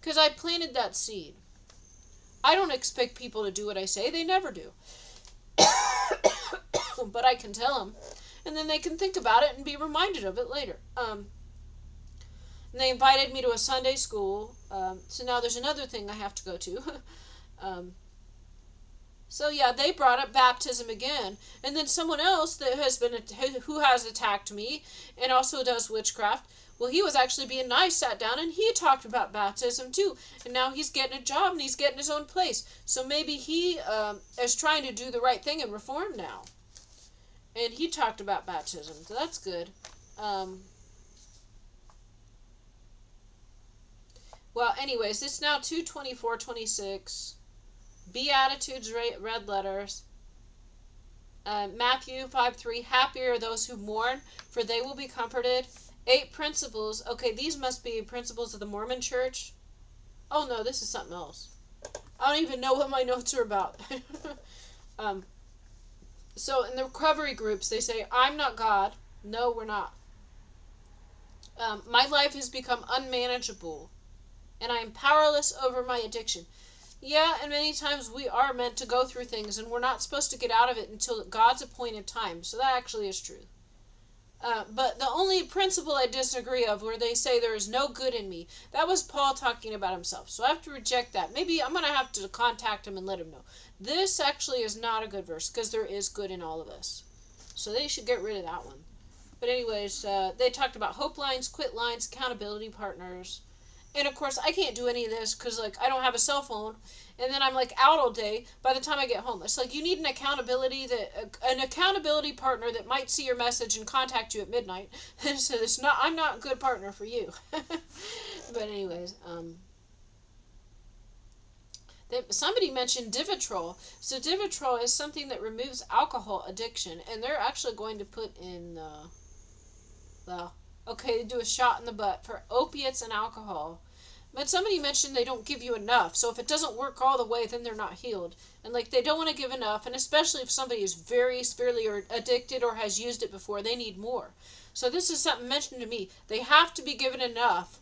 Because I planted that seed. I don't expect people to do what I say. They never do. But I can tell them, and then they can think about it and be reminded of it later. And they invited me to a Sunday school. So now there's another thing I have to go to. So yeah, they brought up baptism again. And then someone else who has attacked me and also does witchcraft, well, he was actually being nice, sat down, and he talked about baptism too. And now he's getting a job and he's getting his own place. So maybe he is trying to do the right thing and reform now. And he talked about baptism. So that's good. Um, well, anyways, it's now 2:24:26. Beatitudes, red letters. Matthew 5:3. Happy are those who mourn, for they will be comforted. 8 principles. Okay, these must be principles of the Mormon Church. Oh no, this is something else. I don't even know what my notes are about. um, so in the recovery groups, they say, I'm not God. No, we're not. My life has become unmanageable, and I am powerless over my addiction. Yeah, and many times we are meant to go through things, and we're not supposed to get out of it until God's appointed time. So that actually is true. But the only principle I disagree of, where they say there is no good in me, that was Paul talking about himself. So I have to reject that. Maybe I'm going to have to contact him and let him know. This actually is not a good verse, because there is good in all of us. So they should get rid of that one. But anyways, they talked about hope lines, quit lines, accountability partners. And of course, I can't do any of this because, like, I don't have a cell phone, and then I'm like out all day. By the time I get home, it's like you need an accountability partner that might see your message and contact you at midnight. So it's not. I'm not a good partner for you. But anyways, somebody mentioned Divitrol. So Divitrol is something that removes alcohol addiction, and they're actually going to put in okay, do a shot in the butt for opiates and alcohol. But somebody mentioned they don't give you enough. So if it doesn't work all the way, then they're not healed. And like they don't want to give enough. And especially if somebody is very severely addicted or has used it before, they need more. So this is something mentioned to me. They have to be given enough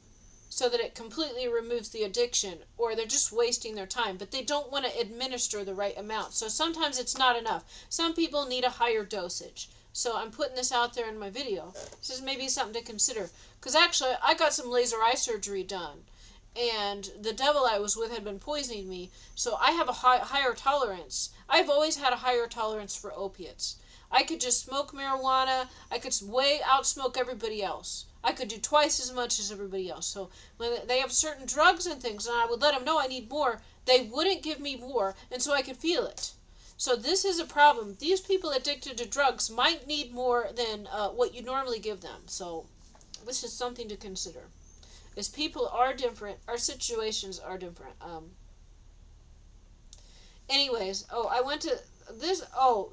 so that it completely removes the addiction, or they're just wasting their time. But they don't want to administer the right amount. So sometimes it's not enough. Some people need a higher dosage. So I'm putting this out there in my video. This is maybe something to consider. Because actually, I got some laser eye surgery done. And the devil I was with had been poisoning me, so I have a higher tolerance. I've always had a higher tolerance for opiates. I could just smoke marijuana. I could way outsmoke everybody else. I could do twice as much as everybody else. So when they have certain drugs and things, and I would let them know I need more, they wouldn't give me more, and so I could feel it. So this is a problem. These people addicted to drugs might need more than what you normally give them. So this is something to consider. As people are different, our situations are different. Anyways, I went to this.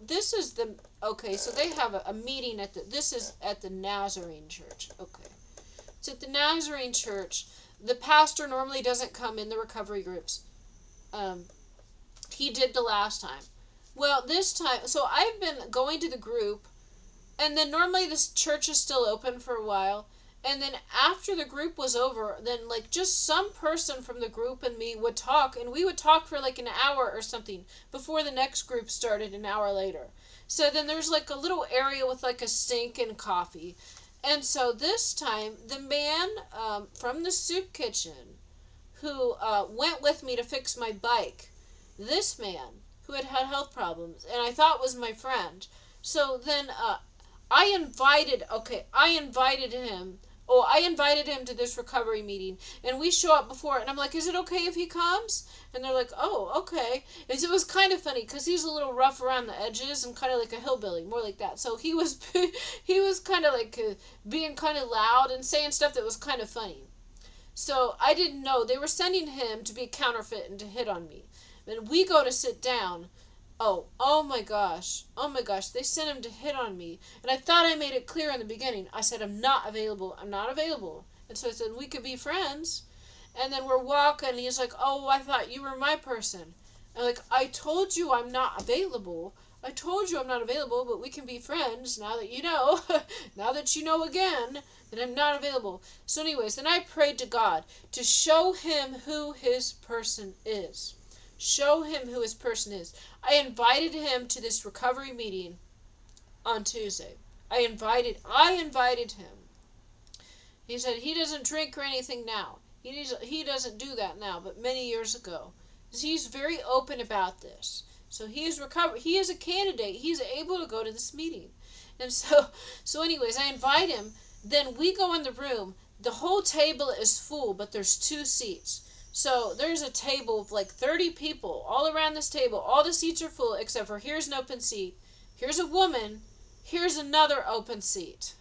This is the okay. So they have a meeting at this is at the Nazarene Church. Okay, it's at the Nazarene Church. The pastor normally doesn't come in the recovery groups. He did the last time. Well, this time, so I've been going to the group, and then normally this church is still open for a while. And then after the group was over, then like just some person from the group and me would talk, and we would talk for like an hour or something before the next group started an hour later. So then there's like a little area with like a sink and coffee. And so this time, the man from the soup kitchen who went with me to fix my bike, this man who had health problems, and I thought was my friend. So then I invited him. Oh, I invited him to this recovery meeting, and we show up before it, and I'm like, is it okay if he comes? And they're like, oh, okay. And it was kind of funny, because he's a little rough around the edges, and kind of like a hillbilly, more like that. So he was kind of like being kind of loud and saying stuff that was kind of funny. So I didn't know. They were sending him to be counterfeit and to hit on me. And we go to sit down. Oh my gosh, they sent him to hit on me. And I thought I made it clear in the beginning. I said, I'm not available. And so I said, we could be friends. And then we're walking, and he's like, oh, I thought you were my person. And like, I told you I'm not available, but we can be friends now that you know. Now that you know again that I'm not available. So anyways, then I prayed to God to show him who his person is. Show him who his person is. I invited him to this recovery meeting on Tuesday. I invited him. He said he doesn't drink or anything now. He doesn't do that now, but many years ago. He's very open about this. So he is recovered. He is a candidate. He's able to go to this meeting. And so anyways, I invite him. Then we go in the room. The whole table is full, but there's 2 seats. So there's a table of like 30 people all around this table. All the seats are full except for here's an open seat. Here's a woman. Here's another open seat.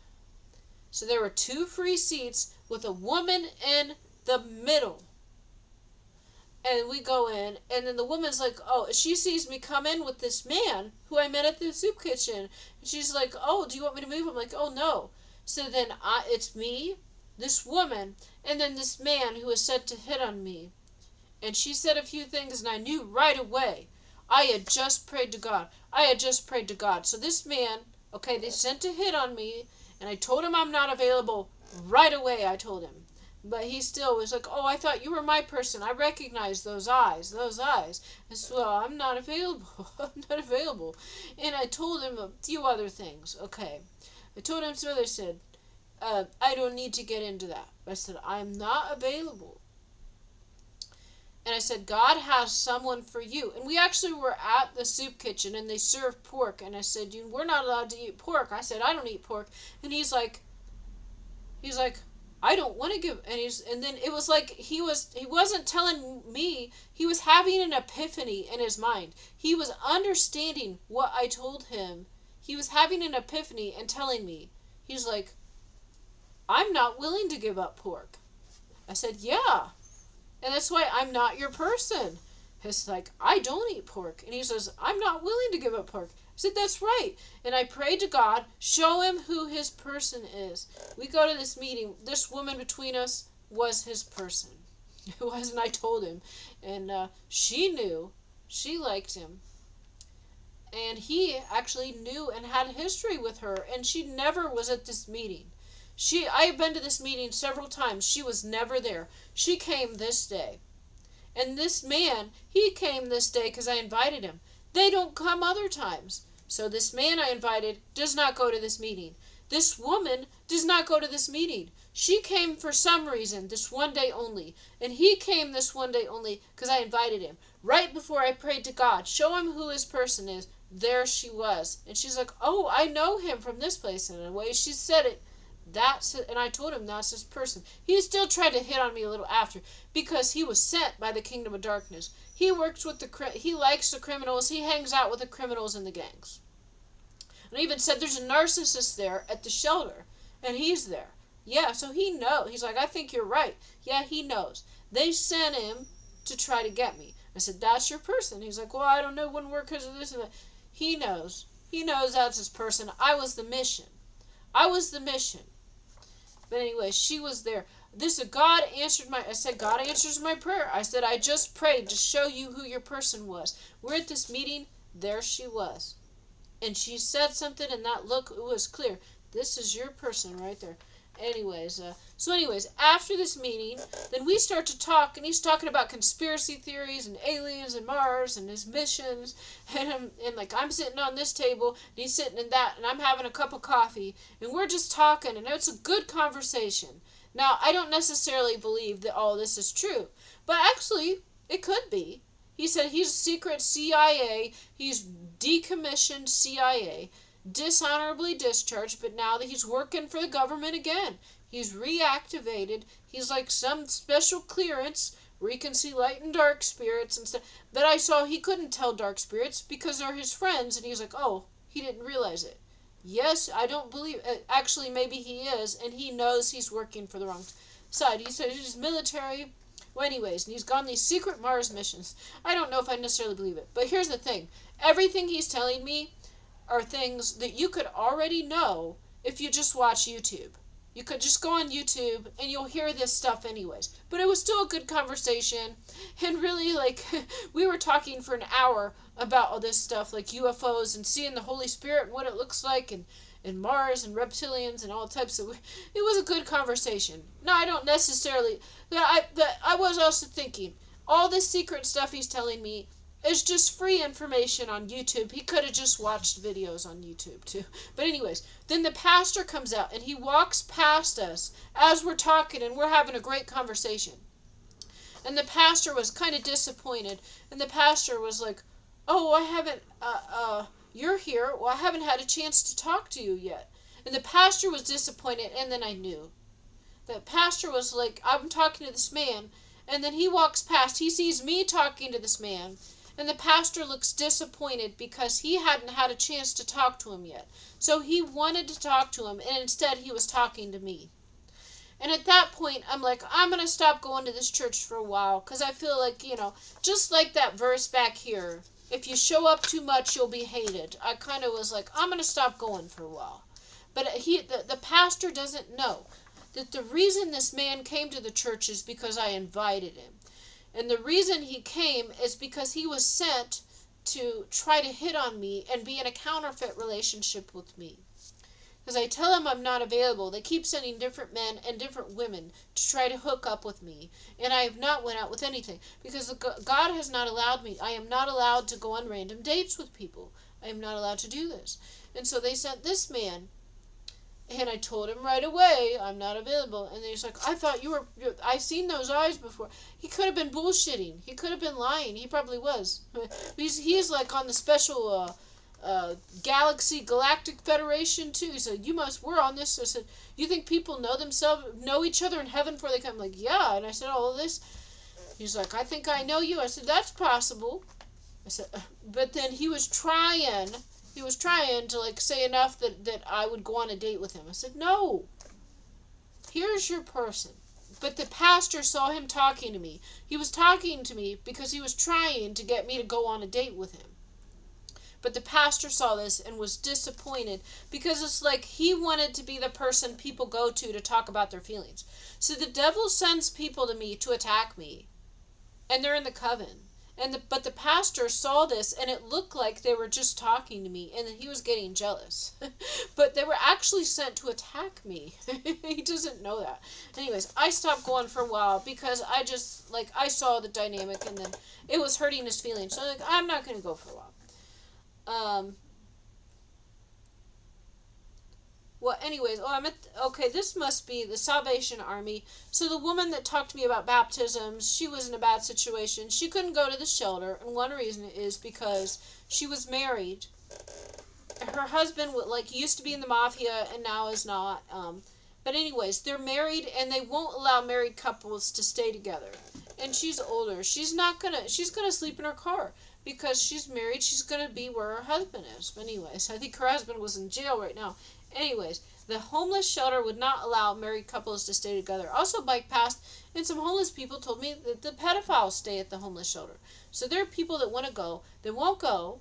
So there were 2 free seats with a woman in the middle. And we go in, and then the woman's like, oh, she sees me come in with this man who I met at the soup kitchen. And she's like, oh, do you want me to move? I'm like, oh, no. So then it's me, this woman, and then this man who was said to hit on me. And she said a few things, and I knew right away. I had just prayed to God. So this man, okay, they sent to hit on me, and I told him I'm not available right away, I told him. But he still was like, oh, I thought you were my person. I recognize those eyes. I said, well, I'm not available. And I told him a few other things, okay. I told him some others, said, I don't need to get into that. I said, I'm not available. And I said, God has someone for you. And we actually were at the soup kitchen, and they served pork. And I said, we're not allowed to eat pork. I said, I don't eat pork. And he's like, I don't want to give. And then it was like he wasn't telling me. He was having an epiphany in his mind. He was understanding what I told him. He was having an epiphany and telling me. He's like, I'm not willing to give up pork. I said, yeah. And that's why I'm not your person. It's like, I don't eat pork. And he says, I'm not willing to give up pork. I said, that's right. And I prayed to God, show him who his person is. We go to this meeting. This woman between us was his person. It wasn't, I told him. And she knew. She liked him. And he actually knew and had history with her. And she never was at this meeting. I have been to this meeting several times. She was never there. She came this day. And this man, he came this day because I invited him. They don't come other times. So this man I invited does not go to this meeting. This woman does not go to this meeting. She came for some reason, this one day only. And he came this one day only because I invited him. Right before I prayed to God, show him who his person is, there she was. And she's like, oh, I know him from this place. And the way she said it, and I told him that's his person. He still tried to hit on me a little after because he was sent by the kingdom of darkness. He works with he likes the criminals. He hangs out with the criminals and the gangs. And I even said there's a narcissist there at the shelter, and he's there. Yeah, so he knows. He's like, I think you're right. Yeah, he knows. They sent him to try to get me. I said, that's your person. He's like, well, I don't know, wouldn't work because of this and that. He knows. He knows that's his person. I was the mission. But anyway, she was there. God answered I said, God answers my prayer. I said, I just prayed to show you who your person was. We're at this meeting. There she was. And she said something, and that look, it was clear. This is your person right there. Anyways, after this meeting, then we start to talk, and he's talking about conspiracy theories and aliens and Mars and his missions, and I'm sitting on this table, and he's sitting in that, and I'm having a cup of coffee, and we're just talking, and it's a good conversation. Now, I don't necessarily believe that all this is true, but actually, it could be. He said he's secret CIA, he's decommissioned CIA, dishonorably discharged, but now that he's working for the government again. He's reactivated. He's like some special clearance where he can see light and dark spirits and stuff. But I saw he couldn't tell dark spirits because they're his friends, and he's like, oh, he didn't realize it. Yes, I don't believe actually, maybe he is, and he knows he's working for the wrong side. He said he's military. Well, anyways, and he's gone these secret Mars missions. I don't know if I necessarily believe it. But here's the thing. Everything he's telling me are things that you could already know if you just watch YouTube. You could just go on YouTube and you'll hear this stuff anyways. But it was still a good conversation. And really, we were talking for an hour about all this stuff, like UFOs and seeing the Holy Spirit and what it looks like, and Mars and reptilians and all types of... It was a good conversation. No, I don't necessarily... But I was also thinking, all this secret stuff he's telling me is just free information on YouTube. He could have just watched videos on YouTube too. But anyways, then the pastor comes out and he walks past us as we're talking and we're having a great conversation. And the pastor was kind of disappointed. And the pastor was like, oh, I haven't, you're here. Well, I haven't had a chance to talk to you yet. And the pastor was disappointed, and then I knew. The pastor was like, I'm talking to this man. And then he walks past. He sees me talking to this man. And the pastor looks disappointed because he hadn't had a chance to talk to him yet. So he wanted to talk to him, and instead he was talking to me. And at that point, I'm like, I'm going to stop going to this church for a while, because I feel like, just like that verse back here, if you show up too much, you'll be hated. I kind of was like, I'm going to stop going for a while. But the pastor doesn't know that the reason this man came to the church is because I invited him. And the reason he came is because he was sent to try to hit on me and be in a counterfeit relationship with me. Because I tell them I'm not available, they keep sending different men and different women to try to hook up with me. And I have not went out with anything. Because God has not allowed me. I am not allowed to go on random dates with people. I am not allowed to do this. And so they sent this man. And I told him right away, I'm not available. And he's like, I thought you were, I've seen those eyes before. He could have been bullshitting. He could have been lying. He probably was. He's like on the special Galaxy Galactic Federation too. He said, we're on this. I said, you think people know each other in heaven before they come? I'm like, yeah. And I said, all of this. He's like, I think I know you. I said, that's possible. I said, but then he was trying to like say enough that I would go on a date with him. I said, no, here's your person. But the pastor saw him talking to me. He was talking to me because he was trying to get me to go on a date with him. But the pastor saw this and was disappointed because it's like he wanted to be the person people go to talk about their feelings. So the devil sends people to me to attack me, and they're in the coven. But the pastor saw this, and it looked like they were just talking to me, and he was getting jealous. But they were actually sent to attack me. He doesn't know that. Anyways, I stopped going for a while because I saw the dynamic, and then it was hurting his feelings. So I'm not going to go for a while. Well, anyways, this must be the Salvation Army. So the woman that talked to me about baptisms, she was in a bad situation. She couldn't go to the shelter, and one reason is because she was married. Her husband used to be in the mafia and now is not. But anyways, they're married, and they won't allow married couples to stay together. And she's older. She's gonna sleep in her car. Because she's married, she's going to be where her husband is. But anyways, I think her husband was in jail right now. Anyways, the homeless shelter would not allow married couples to stay together. Also, bike passed, and some homeless people told me that the pedophiles stay at the homeless shelter. So there are people that want to go. They won't go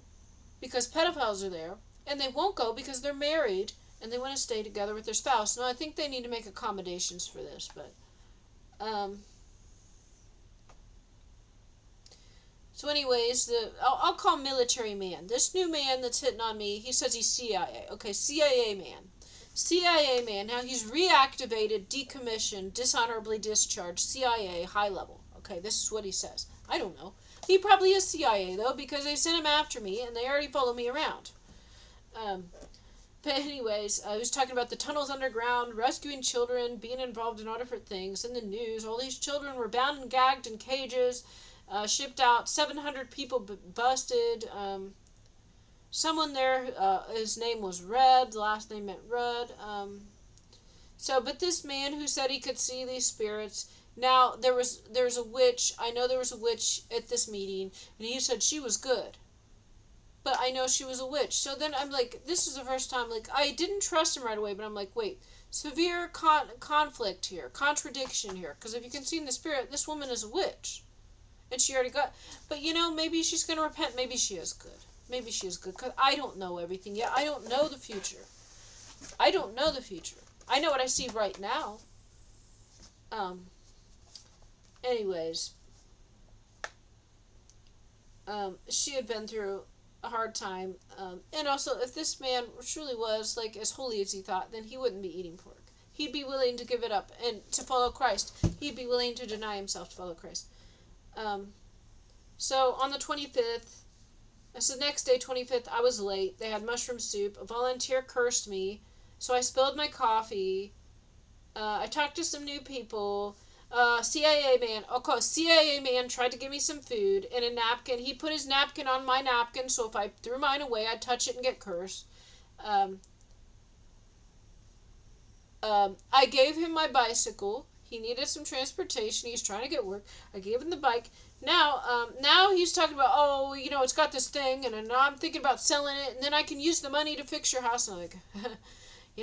because pedophiles are there. And they won't go because they're married and they want to stay together with their spouse. Now, I think they need to make accommodations for this, but... So anyways, I'll call military man. This new man that's hitting on me, he says he's CIA. Okay, CIA man. CIA man. Now he's reactivated, decommissioned, dishonorably discharged, CIA, high level. Okay, this is what he says. I don't know. He probably is CIA, though, because they sent him after me, and they already follow me around. But anyways, he was talking about the tunnels underground, rescuing children, being involved in all different things, in the news. All these children were bound and gagged in cages. Shipped out, 700 people busted. Someone there, his name was Red, the last name meant Red. But this man who said he could see these spirits, now there's a witch, I know there was a witch at this meeting, and he said she was good. But I know she was a witch. So then I'm like, this is the first time, I didn't trust him right away, but I'm like, wait, severe conflict here, contradiction here, because if you can see in the spirit, this woman is a witch. And she already got... But, maybe she's going to repent. Maybe she is good. Maybe she is good. Because I don't know everything yet. I don't know the future. I don't know the future. I know what I see right now. Anyways. She had been through a hard time. And also, if this man truly was, as holy as he thought, then he wouldn't be eating pork. He'd be willing to give it up and to follow Christ. He'd be willing to deny himself to follow Christ. So on the 25th, the next day, 25th, I was late. They had mushroom soup. A volunteer cursed me, so I spilled my coffee. I talked to some new people. CIA man tried to give me some food in a napkin. He put his napkin on my napkin, so if I threw mine away, I'd touch it and get cursed. I gave him my bicycle. He needed some transportation. He's trying to get work. I gave him the bike. Now he's talking about, oh, it's got this thing, and now I'm thinking about selling it, and then I can use the money to fix your house. And I'm like,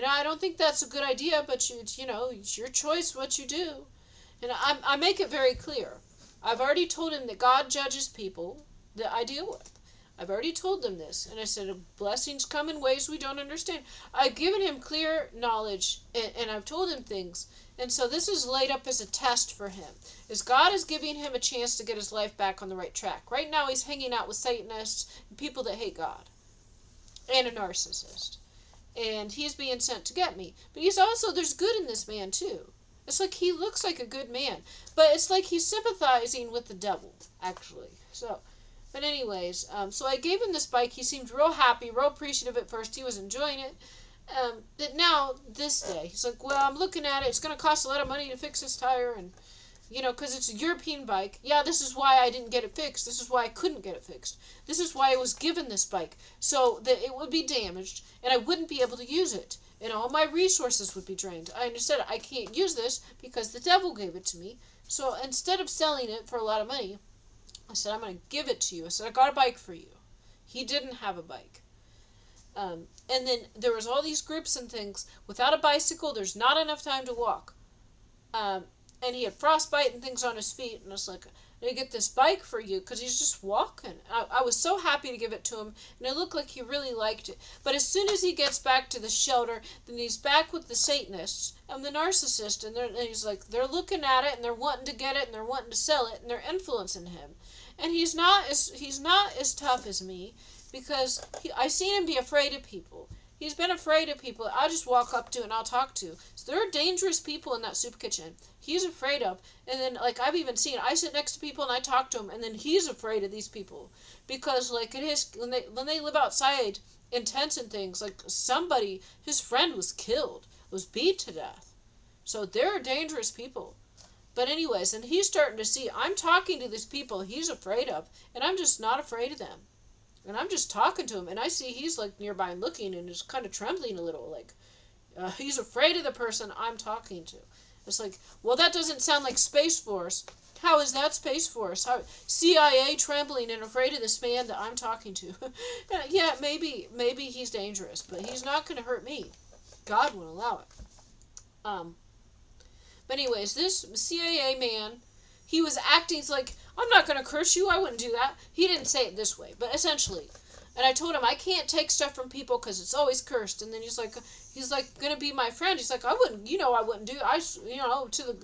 I don't think that's a good idea, but it's your choice what you do. And I make it very clear. I've already told him that God judges people that I deal with. I've already told them this. And I said, blessings come in ways we don't understand. I've given him clear knowledge, and I've told him things. And so this is laid up as a test for him. Is God is giving him a chance to get his life back on the right track. Right now he's hanging out with Satanists and people that hate God. And a narcissist. And he's being sent to get me. But there's good in this man too. It's like he looks like a good man. But it's like he's sympathizing with the devil, actually. But anyways, so I gave him this bike. He seemed real happy, real appreciative at first. He was enjoying it. But now, this day, he's like, well, I'm looking at it. It's going to cost a lot of money to fix this tire. And, because it's a European bike. Yeah, this is why I didn't get it fixed. This is why I couldn't get it fixed. This is why I was given this bike. So that it would be damaged, and I wouldn't be able to use it. And all my resources would be drained. I understood I can't use this because the devil gave it to me. So instead of selling it for a lot of money, I said, I'm going to give it to you. I said, I got a bike for you. He didn't have a bike. And then there was all these groups and things. Without a bicycle, there's not enough time to walk. And he had frostbite and things on his feet. And I was like, I get this bike for you because he's just walking. I was so happy to give it to him. And it looked like he really liked it. But as soon as he gets back to the shelter, then he's back with the Satanists and the narcissist. And he's like, they're looking at it and they're wanting to get it and they're wanting to sell it. And they're influencing him. And he's not as tough as me because I seen him be afraid of people. He's been afraid of people I just walk up to and I'll talk to. So there are dangerous people in that soup kitchen. He's afraid of. And then, I've even seen, I sit next to people and I talk to them, and then he's afraid of these people. Because, when they live outside in tents and things, somebody, his friend was killed, was beat to death. So there are dangerous people. But anyways, and he's starting to see, I'm talking to these people he's afraid of, and I'm just not afraid of them. And I'm just talking to him, and I see he's nearby and looking and is kind of trembling a little, he's afraid of the person I'm talking to. It's like, well, that doesn't sound like Space Force. How is that Space Force? How CIA trembling and afraid of this man that I'm talking to? Yeah, maybe he's dangerous, but he's not going to hurt me. God won't allow it. But anyways, this CIA man, he was acting like, I'm not going to curse you. I wouldn't do that. He didn't say it this way, but essentially. And I told him, I can't take stuff from people because it's always cursed. And then he's like going to be my friend. He's like, I wouldn't do,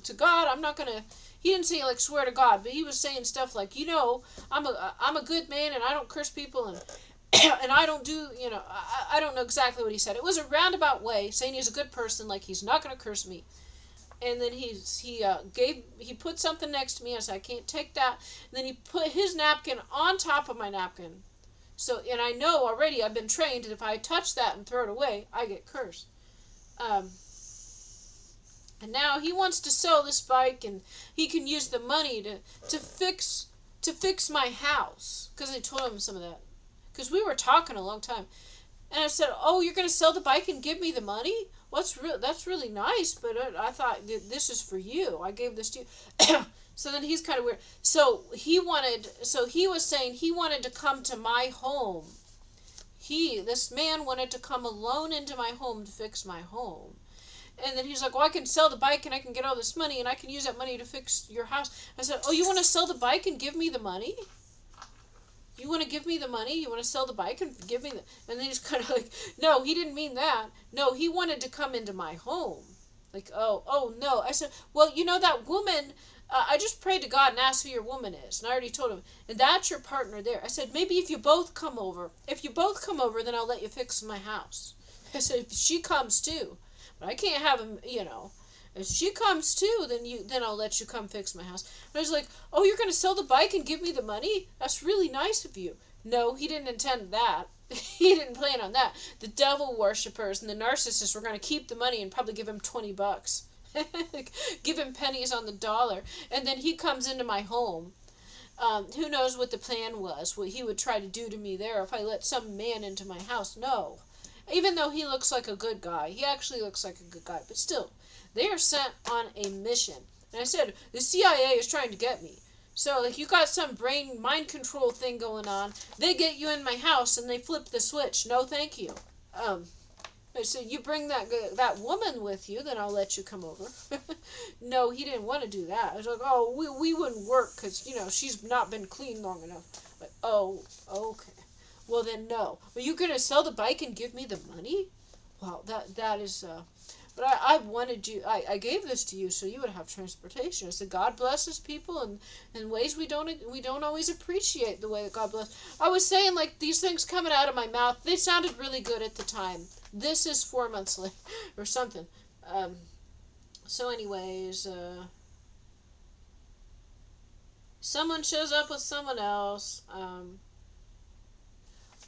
to God, I'm not going to, he didn't say swear to God, but he was saying stuff like, I'm a good man and I don't curse people and and I don't do, I don't know exactly what he said. It was a roundabout way saying he's a good person, he's not going to curse me. And then he put something next to me. I said, I can't take that. And then he put his napkin on top of my napkin. So, and I know already, I've been trained that if I touch that and throw it away, I get cursed. And now he wants to sell this bike, and he can use the money to fix my house. Because I told him some of that. Because we were talking a long time. And I said, oh, you're going to sell the bike and give me the money? Well, that's really nice, but I thought this is for you. I gave this to you. So then he's kind of weird. So he was saying he wanted to come to my home. This man wanted to come alone into my home to fix my home. And then he's like, well, I can sell the bike and I can get all this money and I can use that money to fix your house. I said, oh, you want to sell the bike and give me the money? You want to give me the money? You want to sell the bike and give me the... And then he's kind of like, no, he didn't mean that. No, he wanted to come into my home. Oh, no. I said, well, that woman... I just prayed to God and asked who your woman is. And I already told him, and that's your partner there. I said, maybe if you both come over, then I'll let you fix my house. I said, if she comes too. But I can't have him, If she comes too, then I'll let you come fix my house. And I was like, oh, you're going to sell the bike and give me the money? That's really nice of you. No, he didn't intend that. He didn't plan on that. The devil worshippers and the narcissists were going to keep the money and probably give him $20. Give him pennies on the dollar. And then he comes into my home. Who knows what the plan was, what he would try to do to me there if I let some man into my house. No. Even though he looks like a good guy, he actually looks like a good guy, but still, they are sent on a mission. And I said, the CIA is trying to get me. So, like, you got some brain mind control thing going on. They get you in my house and they flip the switch. No, thank you. I said, you bring that woman with you, then I'll let you come over. No, he didn't want to do that. I was like, oh, we wouldn't work because, she's not been clean long enough. Like, oh, okay. Well, then no. Are you going to sell the bike and give me the money? Well, that is... But I wanted you... I gave this to you so you would have transportation. I said, God blesses people in ways we don't always appreciate the way that God bless. I was saying, like, these things coming out of my mouth, they sounded really good at the time. This is 4 months later, or something. So anyways, someone shows up with someone else.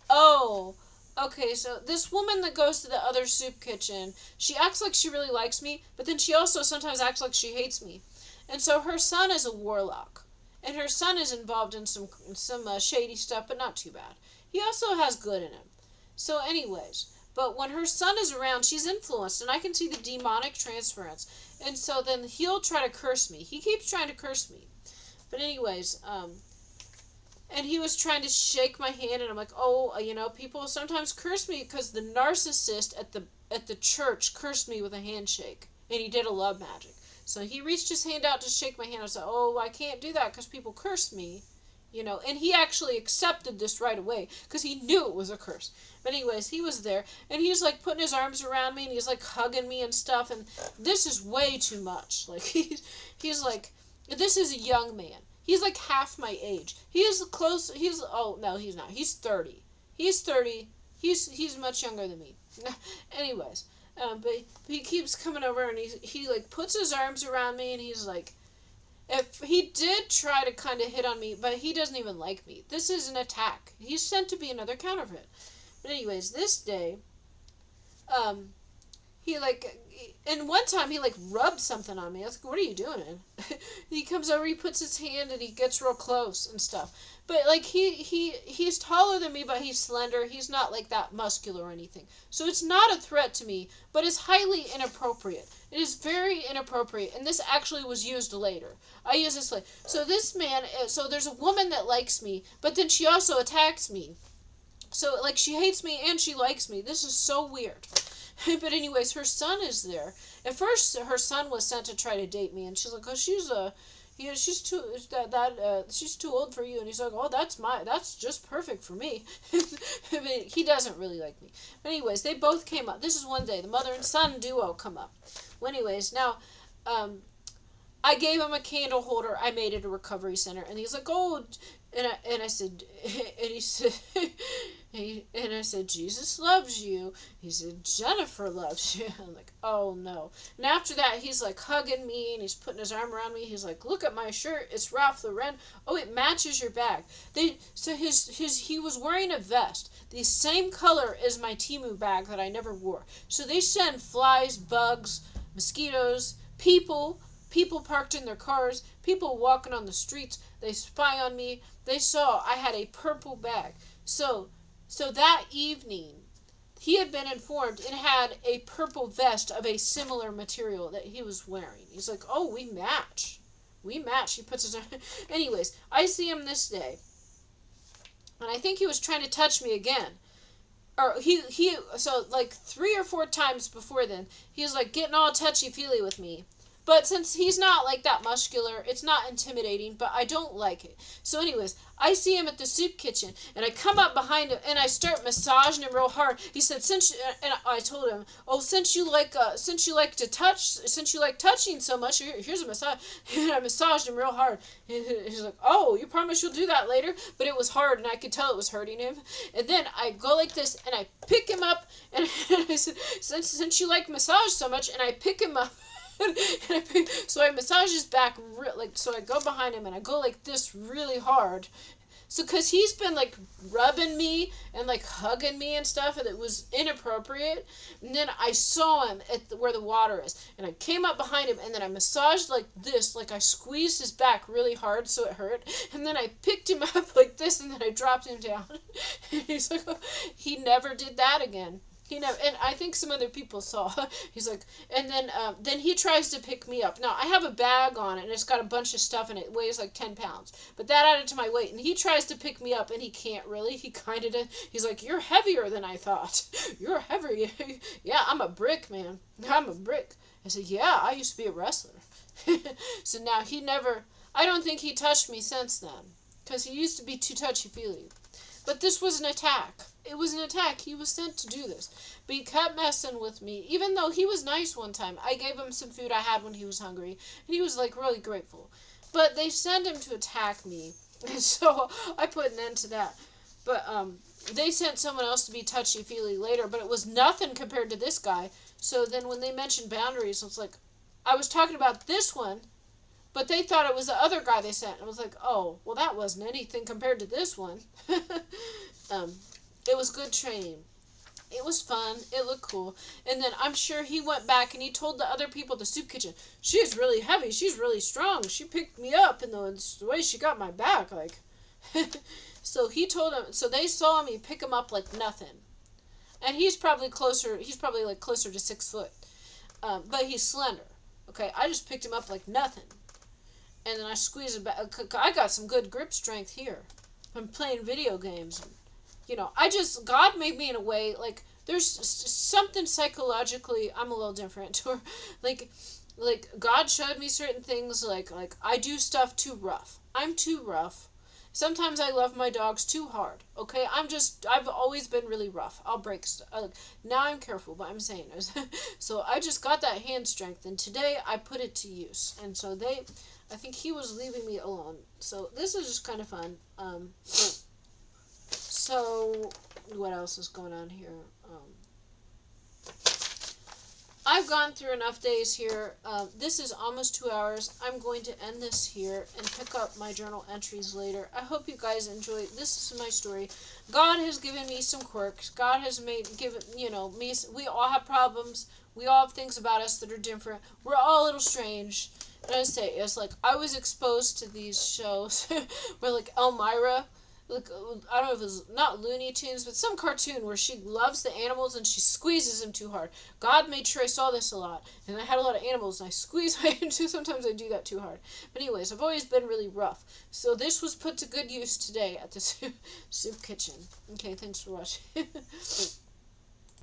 Oh, okay, so this woman that goes to the other soup kitchen, she acts like she really likes me, but then she also sometimes acts like she hates me. And so her son is a warlock, and her son is involved in some shady stuff, but not too bad. He also has good in him. So anyways, but when her son is around, she's influenced, and I can see the demonic transference. And so then he'll try to curse me. He keeps trying to curse me. But anyways, and he was trying to shake my hand, and I'm like, oh, people sometimes curse me because the narcissist at the church cursed me with a handshake, and he did a love magic. So he reached his hand out to shake my hand. I was like, oh, I can't do that because people curse me, and he actually accepted this right away because he knew it was a curse. But anyways, he was there, and he's like putting his arms around me, and he's like hugging me and stuff, and this is way too much. Like, he's like, this is a young man. He's like half my age. Oh, no, he's not. He's 30. He's 30. He's much younger than me. Anyways, but he keeps coming over, and he like puts his arms around me, and he's like, if he did try to kind of hit on me, but he doesn't even like me. This is an attack. He's sent to be another counterfeit. But anyways, this day, he like, and one time he like rubbed something on me. I was like, what are you doing? He comes over, he puts his hand, and he gets real close and stuff. But like he's taller than me, but he's slender. He's not like that muscular or anything. So it's not a threat to me, but it's highly inappropriate. It is very inappropriate, and this actually was used later. I use this later. So this man, so there's a woman that likes me, but then she also attacks me. So like she hates me and she likes me. This is so weird. But anyways, her son is there. At first, her son was sent to try to date me, and she's like, "Oh, she's too old for you." And he's like, "Oh, that's just perfect for me." But he doesn't really like me. But anyways, they both came up. This is one day the mother and son duo come up. Well, anyways, now, I gave him a candle holder. I made it a recovery center, and he's like, "Oh," and I said, and he said. And I said, Jesus loves you. He said, Jennifer loves you. I'm like, oh no. And after that, he's like hugging me, and he's putting his arm around me. He's like, look at my shirt. It's Ralph Lauren. Oh, it matches your bag. He was wearing a vest, the same color as my Temu bag that I never wore. So they send flies, bugs, mosquitoes, people parked in their cars, people walking on the streets. They spy on me. They saw I had a purple bag. So that evening, he had been informed it had a purple vest of a similar material that he was wearing. He's like, oh, we match. We match. He puts his... Anyways, I see him this day, and I think he was trying to touch me again. Or so like 3 or 4 times before then, he was like getting all touchy-feely with me. But since he's not like that muscular, it's not intimidating, but I don't like it. So anyways, I see him at the soup kitchen, and I come up behind him, and I start massaging him real hard. He said, and I told him, oh, since you like touching so much, here's a massage. And I massaged him real hard. And he's like, oh, you promise you'll do that later? But it was hard, and I could tell it was hurting him. And then I go like this, and I pick him up, and I said, since you like massage so much, and I pick him up. So I massage his back, so I go behind him and I go like this really hard. So because he's been like rubbing me and like hugging me and stuff, and it was inappropriate. And then I saw him at where the water is, and I came up behind him, and then I massaged like this, like I squeezed his back really hard so it hurt. And then I picked him up like this, and then I dropped him down. And he's like, oh. He never did that again. He never, and I think some other people saw. He's like, and then he tries to pick me up. Now I have a bag on it, and it's got a bunch of stuff in it. It weighs like 10 pounds, but that added to my weight. And he tries to pick me up, and he can't really. He kind of does. He's like, "You're heavier than I thought. You're heavier." Yeah, I'm a brick, man. I'm a brick. I said, "Yeah, I used to be a wrestler." So now he never. I don't think he touched me since then, because he used to be too touchy feely. But this was an attack. It was an attack. He was sent to do this. But he kept messing with me. Even though he was nice one time. I gave him some food I had when he was hungry. And he was like really grateful. But they sent him to attack me. And so I put an end to that. But they sent someone else to be touchy-feely later. But it was nothing compared to this guy. So then when they mentioned boundaries, I was like, I was talking about this one. But they thought it was the other guy they sent. I was like, oh, well, that wasn't anything compared to this one. It was good training. It was fun. It looked cool. And then I'm sure he went back and he told the other people at the soup kitchen, she's really heavy. She's really strong. She picked me up in the way she got my back. Like, so he told them, so they saw me pick him up like nothing. And he's probably like closer to 6 foot. But he's slender. Okay, I just picked him up like nothing. And then I squeeze it back. I got some good grip strength here. I'm playing video games. God made me in a way, like, there's something psychologically, I'm a little different. Or, like, God showed me certain things, like, I do stuff too rough. I'm too rough. Sometimes I love my dogs too hard. Okay, I've always been really rough. I'll break stuff. Now I'm careful, but I'm saying it. So I just got that hand strength, and today I put it to use. And so I think he was leaving me alone. So this is just kind of fun. So what else is going on here? I've gone through enough days here. This is almost 2 hours. I'm going to end this here and pick up my journal entries later. I hope you guys enjoy. This is my story. God has given me some quirks. God has given me. We all have problems. We all have things about us that are different. We're all a little strange. And I say, it's like I was exposed to these shows where like Elmira. Like, I don't know if it was not Looney Tunes, but some cartoon where she loves the animals and she squeezes them too hard. God made sure I saw this a lot. And I had a lot of animals and I squeeze my into. Sometimes I do that too hard. But anyways, I've always been really rough. So this was put to good use today at the soup kitchen. Okay, thanks for watching.